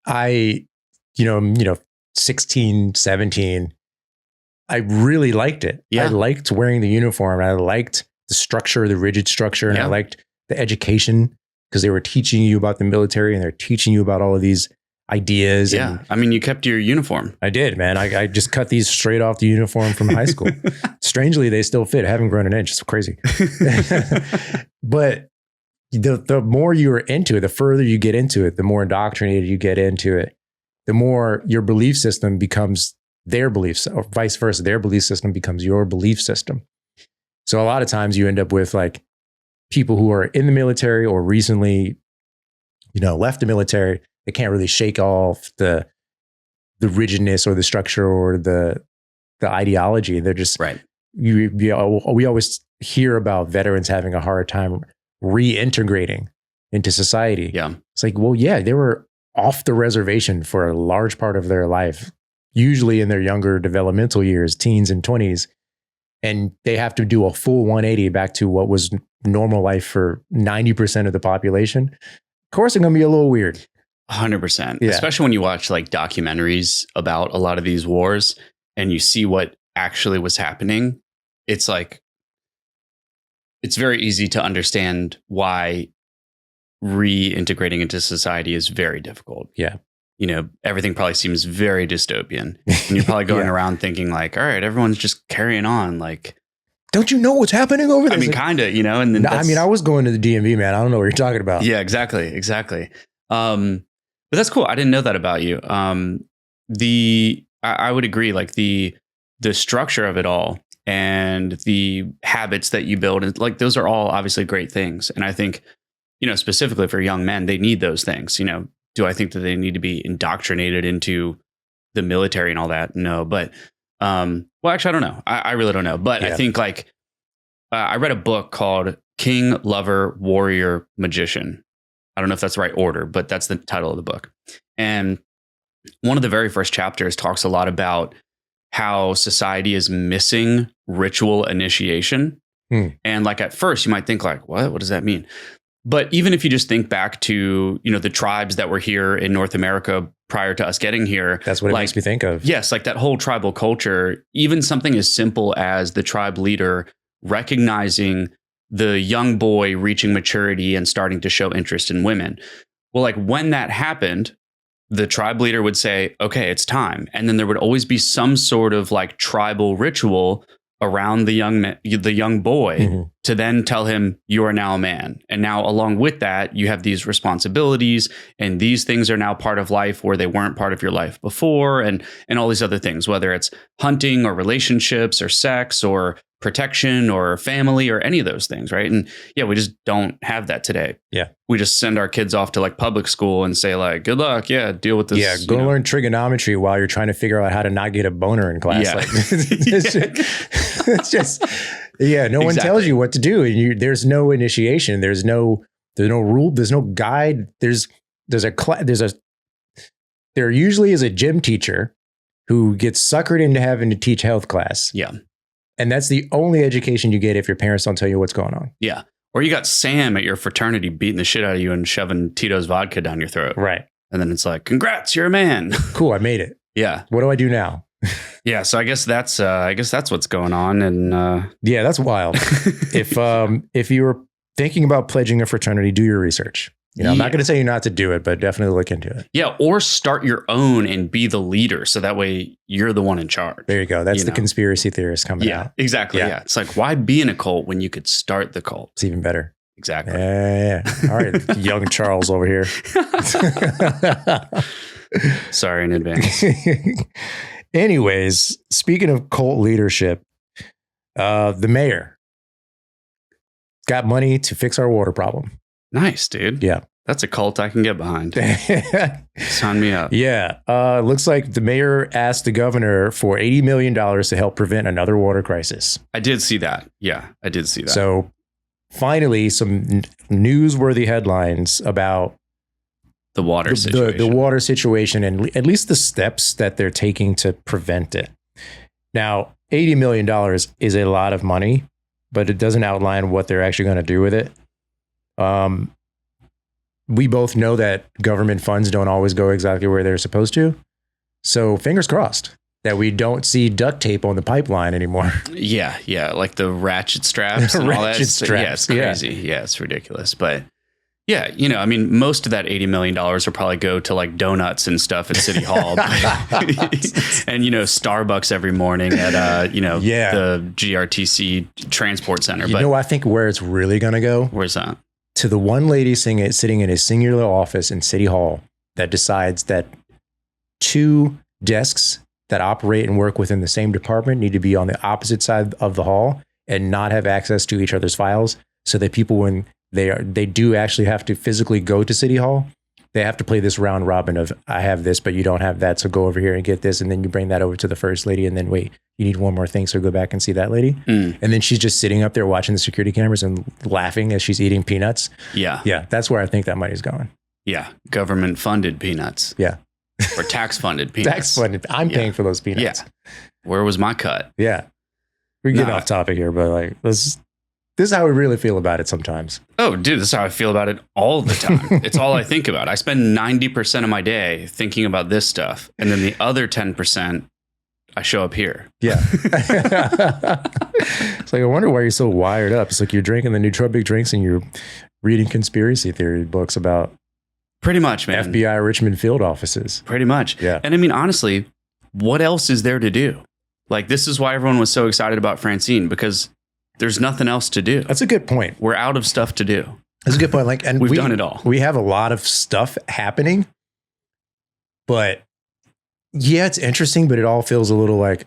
I, 16, 17, I really liked it. Yeah. I liked wearing the uniform. I liked the structure, the rigid structure, and I liked the education because they were teaching you about the military and they're teaching you about all of these ideas. Yeah. And I mean, you kept your uniform. I did, man. I just cut these straight off the uniform from high school. Strangely, they still fit. I haven't grown an inch. It's crazy. But the more you're into it, the further you get into it, the more indoctrinated you get into it, the more your belief system becomes their beliefs, or vice versa. Their belief system becomes your belief system. So a lot of times you end up with like people who are in the military or recently, left the military. They can't really shake off the rigidness or the structure or the ideology. They're just right. We always hear about veterans having a hard time reintegrating into society. Yeah, it's like, well, yeah, they were off the reservation for a large part of their life, usually in their younger developmental years, teens and 20s. And they have to do a full 180 back to what was normal life for 90% of the population. course it's going to be a little weird. 100%. Yeah. Especially when you watch like documentaries about a lot of these wars and you see what actually was happening. It's like, it's very easy to understand why reintegrating into society is very difficult. Yeah. You know, everything probably seems very dystopian. And you're probably going around thinking like, all right, everyone's just carrying on. Like, don't you know what's happening over there? I mean, kind of, you know, and then no, I mean, I was going to the DMV, man. I don't know what you're talking about. Yeah, exactly. But that's cool. I didn't know that about you. I would agree, like the structure of it all and the habits that you build, and like those are all obviously great things. And I think, you know, specifically for young men, they need those things. You know, do I think that they need to be indoctrinated into the military and all that? No, but well, actually, I don't know. I really don't know. But I think like I read a book called King, Lover, Warrior, Magician. I don't know if that's the right order, but that's the title of the book. And one of the very first chapters talks a lot about how society is missing ritual initiation. And like at first you might think like, what does that mean? But even if you just think back to, you know, the tribes that were here in North America prior to us getting here. That's what it makes me think of. Yes. Like that whole tribal culture, even something as simple as the tribe leader recognizing the young boy reaching maturity and starting to show interest in women. Well, like when that happened, the tribe leader would say, okay, it's time. And then there would always be some sort of like tribal ritual around the young boy to then tell him you are now a man. And now along with that, you have these responsibilities and these things are now part of life where they weren't part of your life before, and all these other things, whether it's hunting or relationships or sex or protection or family or any of those things. Right. And yeah, we just don't have that today. Yeah. We just send our kids off to like public school and say like, good luck. Yeah. Deal with this. Yeah. Go learn trigonometry while you're trying to figure out how to not get a boner in class. Yeah. Like, it's just, no one tells you what to do. And there's no initiation. There's no rule. There's no guide. There usually is a gym teacher who gets suckered into having to teach health class. Yeah. And that's the only education you get if your parents don't tell you what's going on. Yeah. Or you got Sam at your fraternity beating the shit out of you and shoving Tito's vodka down your throat. Right. And then it's like, congrats, you're a man. Cool. I made it. Yeah. What do I do now? Yeah. So I guess that's what's going on. And yeah, that's wild. If you were thinking about pledging a fraternity, do your research. You know, I'm not going to tell you not to do it, but definitely look into it. Yeah. Or start your own and be the leader. So that way you're the one in charge. There you go. That's the conspiracy theorist coming out. Exactly. Yeah. It's like, why be in a cult when you could start the cult? It's even better. Exactly. Yeah. All right. Young Charles over here. Sorry in advance. Anyways, speaking of cult leadership, the mayor got money to fix our water problem. Nice, dude. Yeah. That's a cult I can get behind. Sign me up. Yeah. Looks like the mayor asked the governor for $80 million to help prevent another water crisis. I did see that. Yeah, I did see that. So finally, some newsworthy headlines about the water situation. The water situation and at least the steps that they're taking to prevent it. Now, $80 million is a lot of money, but it doesn't outline what they're actually going to do with it. We both know that government funds don't always go exactly where they're supposed to. So fingers crossed that we don't see duct tape on the pipeline anymore. Yeah. Yeah. Like the ratchet straps and all that. Straps. Yeah. It's crazy. Yeah. It's ridiculous. But yeah, you know, I mean, most of that $80 million will probably go to like donuts and stuff at City Hall and, you know, Starbucks every morning at, the GRTC transport center. You know, I think where it's really going to go. Where's that? To the one lady sitting in a singular office in City Hall that decides that 2 desks that operate and work within the same department need to be on the opposite side of the hall and not have access to each other's files, so that people, when they do actually have to physically go to City Hall, they have to play this round robin of, I have this, but you don't have that. So go over here and get this. And then you bring that over to the first lady. And then wait, you need one more thing. So go back and see that lady. And then she's just sitting up there watching the security cameras and laughing as she's eating peanuts. Yeah. Yeah. That's where I think that money's going. Yeah. Government funded peanuts. Yeah. Or tax funded peanuts. Tax funded. I'm paying for those peanuts. Yeah. Where was my cut? Yeah. We're getting off topic here, but like, This is how we really feel about it sometimes. Oh, dude, this is how I feel about it all the time. It's all I think about. I spend 90% of my day thinking about this stuff. And then the other 10%, I show up here. Yeah. It's like, I wonder why you're so wired up. It's like you're drinking the nootropic drinks and you're reading conspiracy theory books about pretty much, man. FBI Richmond field offices. Pretty much. Yeah. And I mean, honestly, what else is there to do? Like, this is why everyone was so excited about Francine, because there's nothing else to do. That's a good point. We're out of stuff to do. That's a good point. Like, and we've done it all. We have a lot of stuff happening, but yeah, it's interesting, but it all feels a little like,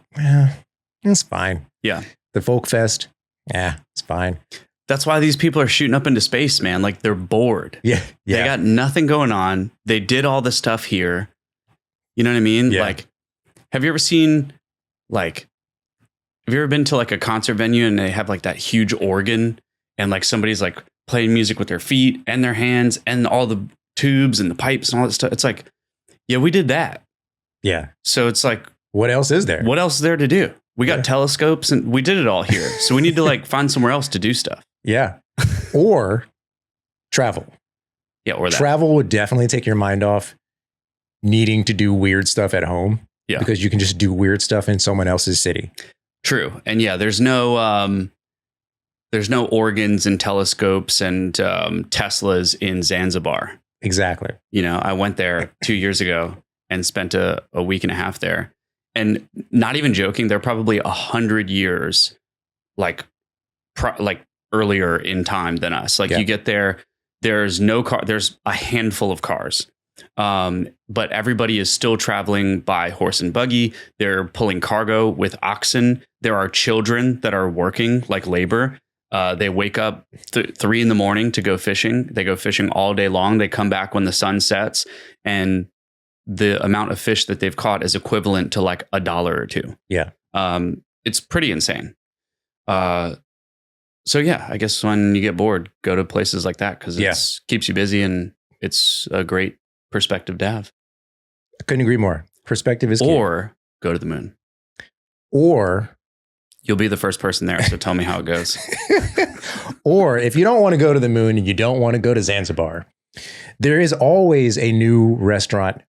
it's fine. Yeah. The Folk Fest, it's fine. That's why these people are shooting up into space, man. Like, they're bored. Yeah. They got nothing going on. They did all the stuff here. You know what I mean? Yeah. Like, have you ever seen, like, have you ever been to like a concert venue and they have like that huge organ and like somebody's like playing music with their feet and their hands and all the tubes and the pipes and all that stuff? It's like, yeah, we did that. Yeah. So it's like, what else is there? What else is there to do? We got telescopes and we did it all here. So we need to like find somewhere else to do stuff. Yeah. Or travel. Yeah. Or that. Travel would definitely take your mind off needing to do weird stuff at home. Yeah. Because you can just do weird stuff in someone else's city. True. And yeah, there's no organs and telescopes and Teslas in Zanzibar. Exactly. You know, I went there 2 years ago and spent a week and a half there. And not even joking, they're probably 100 years like earlier in time than us. Like, you get there, there's no car, there's a handful of cars. But everybody is still traveling by horse and buggy. They're pulling cargo with oxen. There are children that are working like labor. They wake up 3 a.m. to go fishing. They go fishing all day long. They come back when the sun sets, and the amount of fish that they've caught is equivalent to like $1 or $2. Yeah. It's pretty insane. So yeah, I guess when you get bored, go to places like that because it keeps you busy and it's a great perspective to have. I couldn't agree more. Perspective is key. Or go to the moon. Or you'll be the first person there. So tell me how it goes. Or if you don't want to go to the moon and you don't want to go to Zanzibar, there is always a new restaurant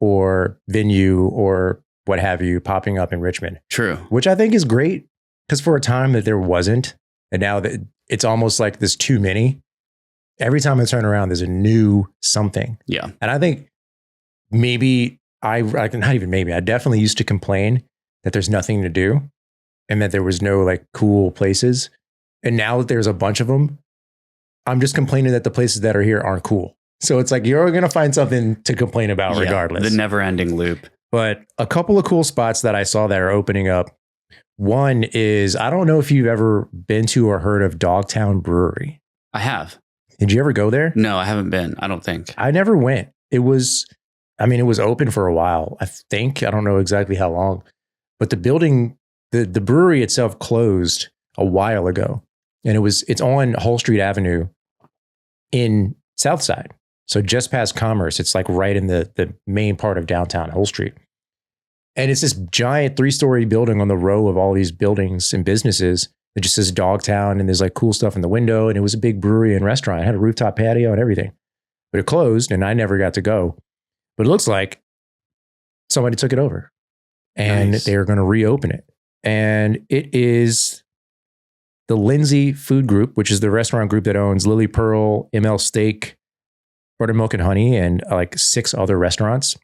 or venue or what have you popping up in Richmond. True. Which I think is great because for a time that there wasn't, and now that it's almost like there's too many. Every time I turn around, there's a new something. Yeah. And I think maybe I definitely used to complain that there's nothing to do and that there was no like cool places. And now that there's a bunch of them, I'm just complaining that the places that are here aren't cool. So it's like, you're going to find something to complain about regardless. The never ending loop. But a couple of cool spots that I saw that are opening up. One is, I don't know if you've ever been to or heard of Dogtown Brewery. I have. Did you ever go there? No, I haven't been. I don't think. I never went. It was open for a while. I think. I don't know exactly how long. But the building, the brewery itself closed a while ago. And it's on Hull Street Avenue in Southside. So just past Commerce. It's like right in the main part of downtown Hull Street. And it's this giant 3-story building on the row of all these buildings and businesses. It just says Dogtown, and there's like cool stuff in the window. And it was a big brewery and restaurant. It had a rooftop patio and everything. But it closed and I never got to go. But it looks like somebody took it over and they are going to reopen it. And it is the Lindsay Food Group, which is the restaurant group that owns Lily Pearl, ML Steak, Buttermilk and Honey, and like 6 other restaurants.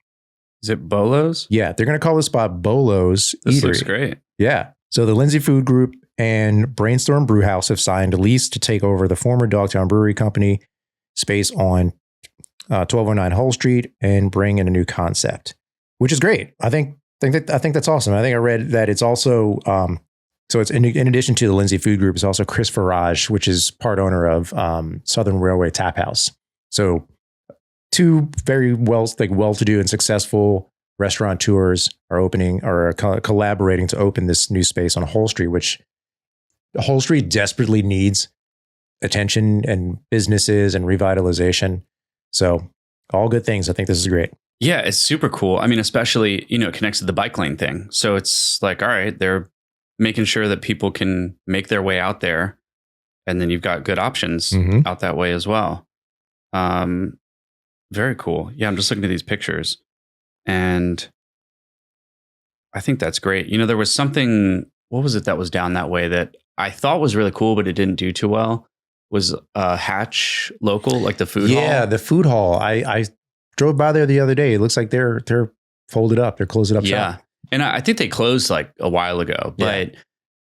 Is it BOLO's? Yeah, they're going to call this spot BOLO's This Eatery. looks great. Yeah. So the Lindsay Food Group and Brainstorm Brewhouse have signed a lease to take over the former Dogtown Brewery Company space on 1209 Hull Street and bring in a new concept, which is great. I think that's awesome. I think I read that it's also so it's in addition to the Lindsay Food Group, it's also Chris Farage, which is part owner of Southern Railway Tap House. So 2 very well-to-do and successful restaurateurs are opening or are collaborating to open this new space on Hull Street, which Hull Street desperately needs attention and businesses and revitalization. So all good things. I think this is great. Yeah, it's super cool. I mean, especially, it connects to the bike lane thing. So it's like, all right, they're making sure that people can make their way out there and then you've got good options out that way as well. Very cool. Yeah, I'm just looking at these pictures, and I think that's great. You know, there was something, what was it that was down that way that I thought was really cool, but it didn't do too well? Was Hatch local, like the food hall? Yeah, the food hall. I drove by there the other day. It looks like they're folded up. They're closing up shop. And I think they closed like a while ago, but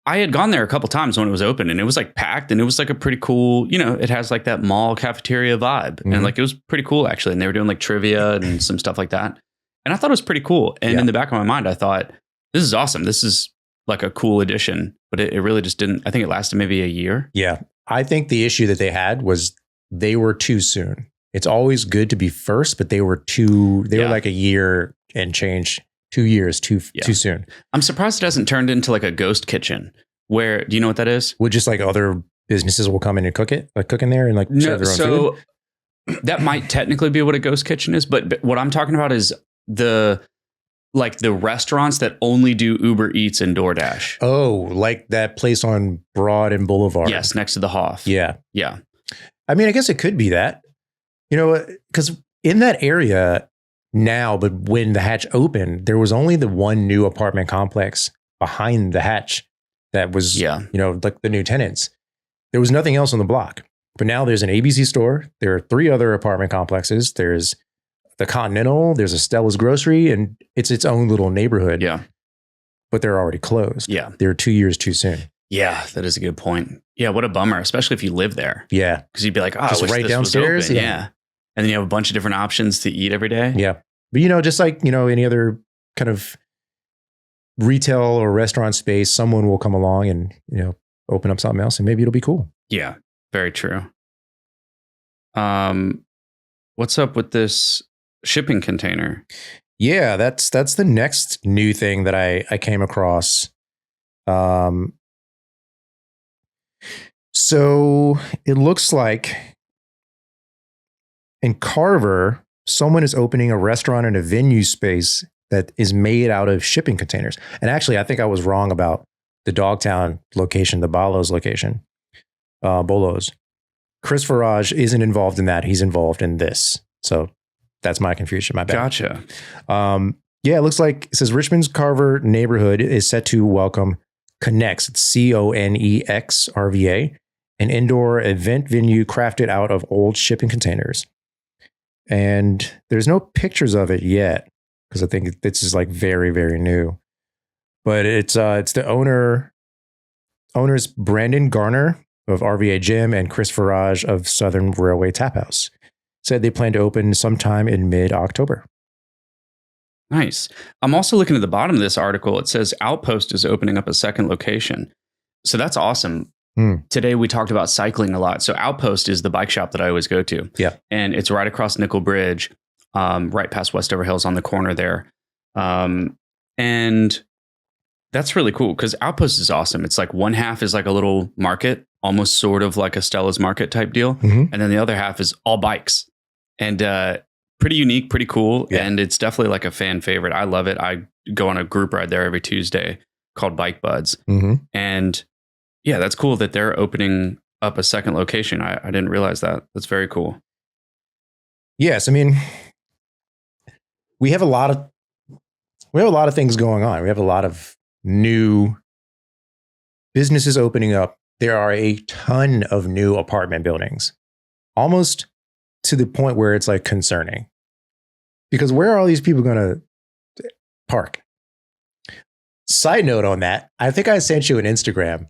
I had gone there a couple times when it was open, and it was like packed, and it was like a pretty cool, you know, it has like that mall cafeteria vibe. And like, it was pretty cool actually. And they were doing like trivia and some stuff like that. And I thought it was pretty cool. And in the back of my mind, I thought, this is awesome. This is like a cool addition, but it really just didn't. I think it lasted maybe a year. Yeah. I think the issue that they had was they were too soon. It's always good to be first, but they were like a year and change, 2 years too soon. I'm surprised it hasn't turned into like a ghost kitchen where, do you know what that is? Well, just like other businesses will come in and cook in there and like serve their own food. That might technically be what a ghost kitchen is, but what I'm talking about is the restaurants that only do Uber Eats and DoorDash. Oh, like that place on Broad and Boulevard. Yes, next to the Hoff. Yeah. Yeah. I mean, I guess it could be that, you know, because in that area now, but when the Hatch opened, there was only the one new apartment complex behind the Hatch that was, you know, like the new tenants. There was nothing else on the block. But now there's an ABC store. There are 3 other apartment complexes. There's the Continental, there's a Stella's Grocery, and it's its own little neighborhood. Yeah. But they're already closed. Yeah. They're 2 years too soon. Yeah, that is a good point. Yeah, what a bummer, especially if you live there. Yeah. Because you'd be like, oh, just I wish right this downstairs. was open. Yeah. And then you have a bunch of different options to eat every day. Yeah. But, you know, just like, you know, any other kind of retail or restaurant space, someone will come along and, you know, open up something else and maybe it'll be cool. Yeah, very true. What's up with this shipping container? Yeah, that's the next new thing that I came across. So it looks like in Carver, someone is opening a restaurant and a venue space that is made out of shipping containers. And actually, I think I was wrong about the Dogtown location, the BOLO's location, BOLO's. Chris Farage isn't involved in that. He's involved in this. So that's my confusion. My bad. Gotcha. Yeah, it looks like it says Richmond's Carver neighborhood is set to welcome Connex, it's Connex RVA, an indoor event venue crafted out of old shipping containers. And there's no pictures of it yet because I think this is like very, very new. But it's the owners Brandon Garner of RVA Gym and Chris Farage of Southern Railway Tap House. Said they plan to open sometime in mid-October. Nice. I'm also looking at the bottom of this article. It says Outpost is opening up a second location. So that's awesome. Today we talked about cycling a lot. So Outpost is the bike shop that I always go to. Yeah. And it's right across Nickel Bridge, right past Westover Hills on the corner there. And that's really cool because Outpost is awesome. It's like one half is like a little market, almost sort of like a Stella's Market type deal. And then the other half is all bikes. And pretty unique, pretty cool. Yeah. And it's definitely like a fan favorite. I love it. I go on a group ride there every Tuesday called Bike Buds. And yeah, that's cool that they're opening up a second location. I didn't realize that. That's very cool. Yes. I mean, we have a lot of things going on. We have a lot of new businesses opening up. There are a ton of new apartment buildings, almost to the point where it's like concerning. Because where are all these people going to park? Side note on that, I think I sent you an Instagram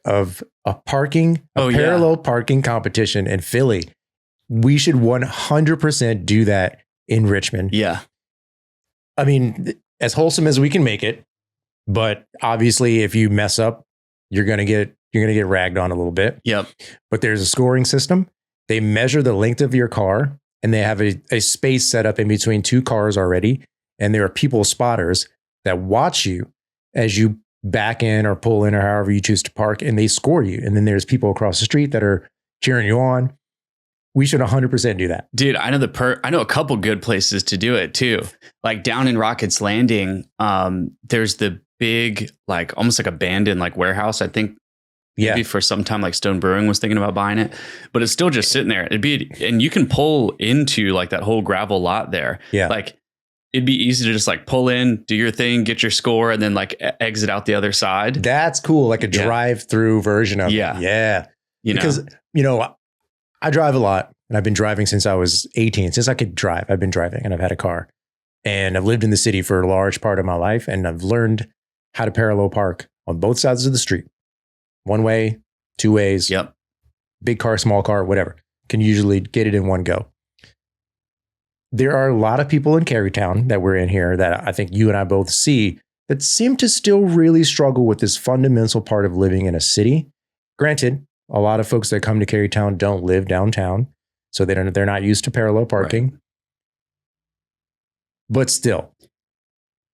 of a parallel parking competition in Philly. We should 100% do that in Richmond. Yeah. I mean, as wholesome as we can make it, but obviously if you mess up, you're going to get ragged on a little bit. Yep. But there's a scoring system. They measure the length of your car and they have a space set up in between 2 cars already. And there are people spotters that watch you as you back in or pull in or however you choose to park, and they score you. And then there's people across the street that are cheering you on. We should 100% do that. Dude, I know a couple good places to do it too. Like down in Rockets Landing, there's the big, like almost like abandoned like warehouse. I think maybe for some time, like Stone Brewing was thinking about buying it, but it's still just sitting there. And you can pull into like that whole gravel lot there. Yeah. Like it'd be easy to just like pull in, do your thing, get your score, and then like exit out the other side. That's cool. Like a drive-through version of it. Yeah. Because, I drive a lot, and I've been driving since I was 18. Since I could drive, I've been driving, and I've had a car. And I've lived in the city for a large part of my life, and I've learned how to parallel park on both sides of the street. One way, two ways. Yep. Big car, small car, whatever. Can usually get it in one go. There are a lot of people in Carytown that we're in here that I think you and I both see that seem to still really struggle with this fundamental part of living in a city. Granted, a lot of folks that come to Carytown don't live downtown, so they're not used to parallel parking. Right. But still,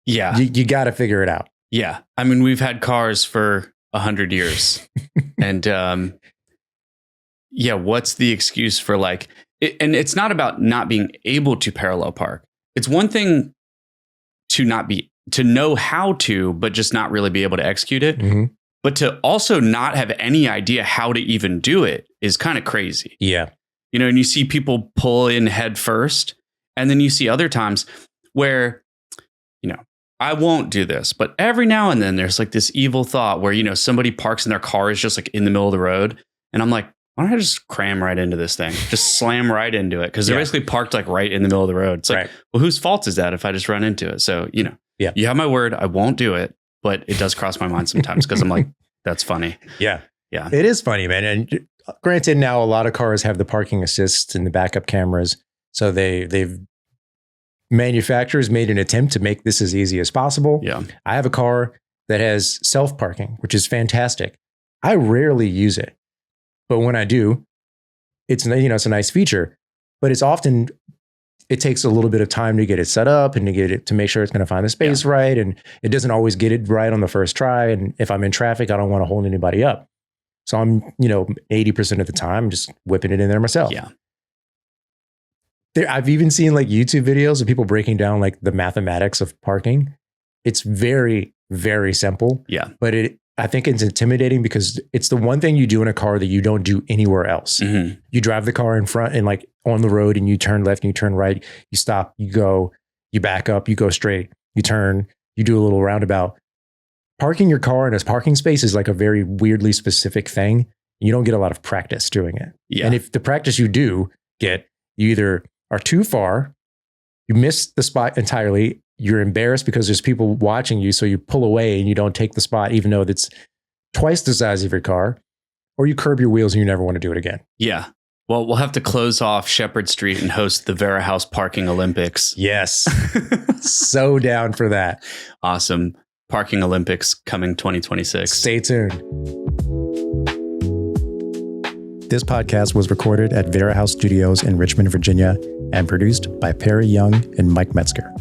you got to figure it out. Yeah, I mean, we've had cars for 100 years, and what's the excuse for like? And it's not about not being able to parallel park. It's one thing to know how to, but just not really be able to execute it. Mm-hmm. But to also not have any idea how to even do it is kind of crazy. Yeah. And you see people pull in head first, and then you see other times where, I won't do this, but every now and then there's like this evil thought where, somebody parks and their car is just like in the middle of the road. And I'm like, why don't I just cram right into this thing? Just slam right into it. Because they're basically parked like right in the middle of the road. It's like, well, whose fault is that if I just run into it? So, you have my word. I won't do it, but it does cross my mind sometimes because I'm like, that's funny. Yeah. Yeah. It is funny, man. And granted, now a lot of cars have the parking assist and the backup cameras. So manufacturers made an attempt to make this as easy as possible. Yeah. I have a car that has self-parking, which is fantastic. I rarely use it. But when I do, it's a nice feature, but it takes a little bit of time to get it set up and to make sure it's going to find the space right. And it doesn't always get it right on the first try. And if I'm in traffic, I don't want to hold anybody up. So I'm, 80% of the time just whipping it in there myself. Yeah. I've even seen like YouTube videos of people breaking down like the mathematics of parking. It's very, very simple. Yeah. But I think it's intimidating because it's the one thing you do in a car that you don't do anywhere else. Mm-hmm. You drive the car in front and like on the road and you turn left and you turn right, you stop, you go, you back up, you go straight, you turn, you do a little roundabout. Parking your car in a parking space is like a very weirdly specific thing. You don't get a lot of practice doing it. Yeah. And if the practice you do get, you either are too far, you miss the spot entirely, you're embarrassed because there's people watching you, so you pull away and you don't take the spot, even though it's twice the size of your car, or you curb your wheels and you never want to do it again. Yeah. Well, we'll have to close off Shepherd Street and host the Vera House Parking Olympics. Yes. So down for that. Awesome. Parking Olympics coming 2026. Stay tuned. This podcast was recorded at Vera House Studios in Richmond, Virginia, and produced by Perri Young and Myke Metzger.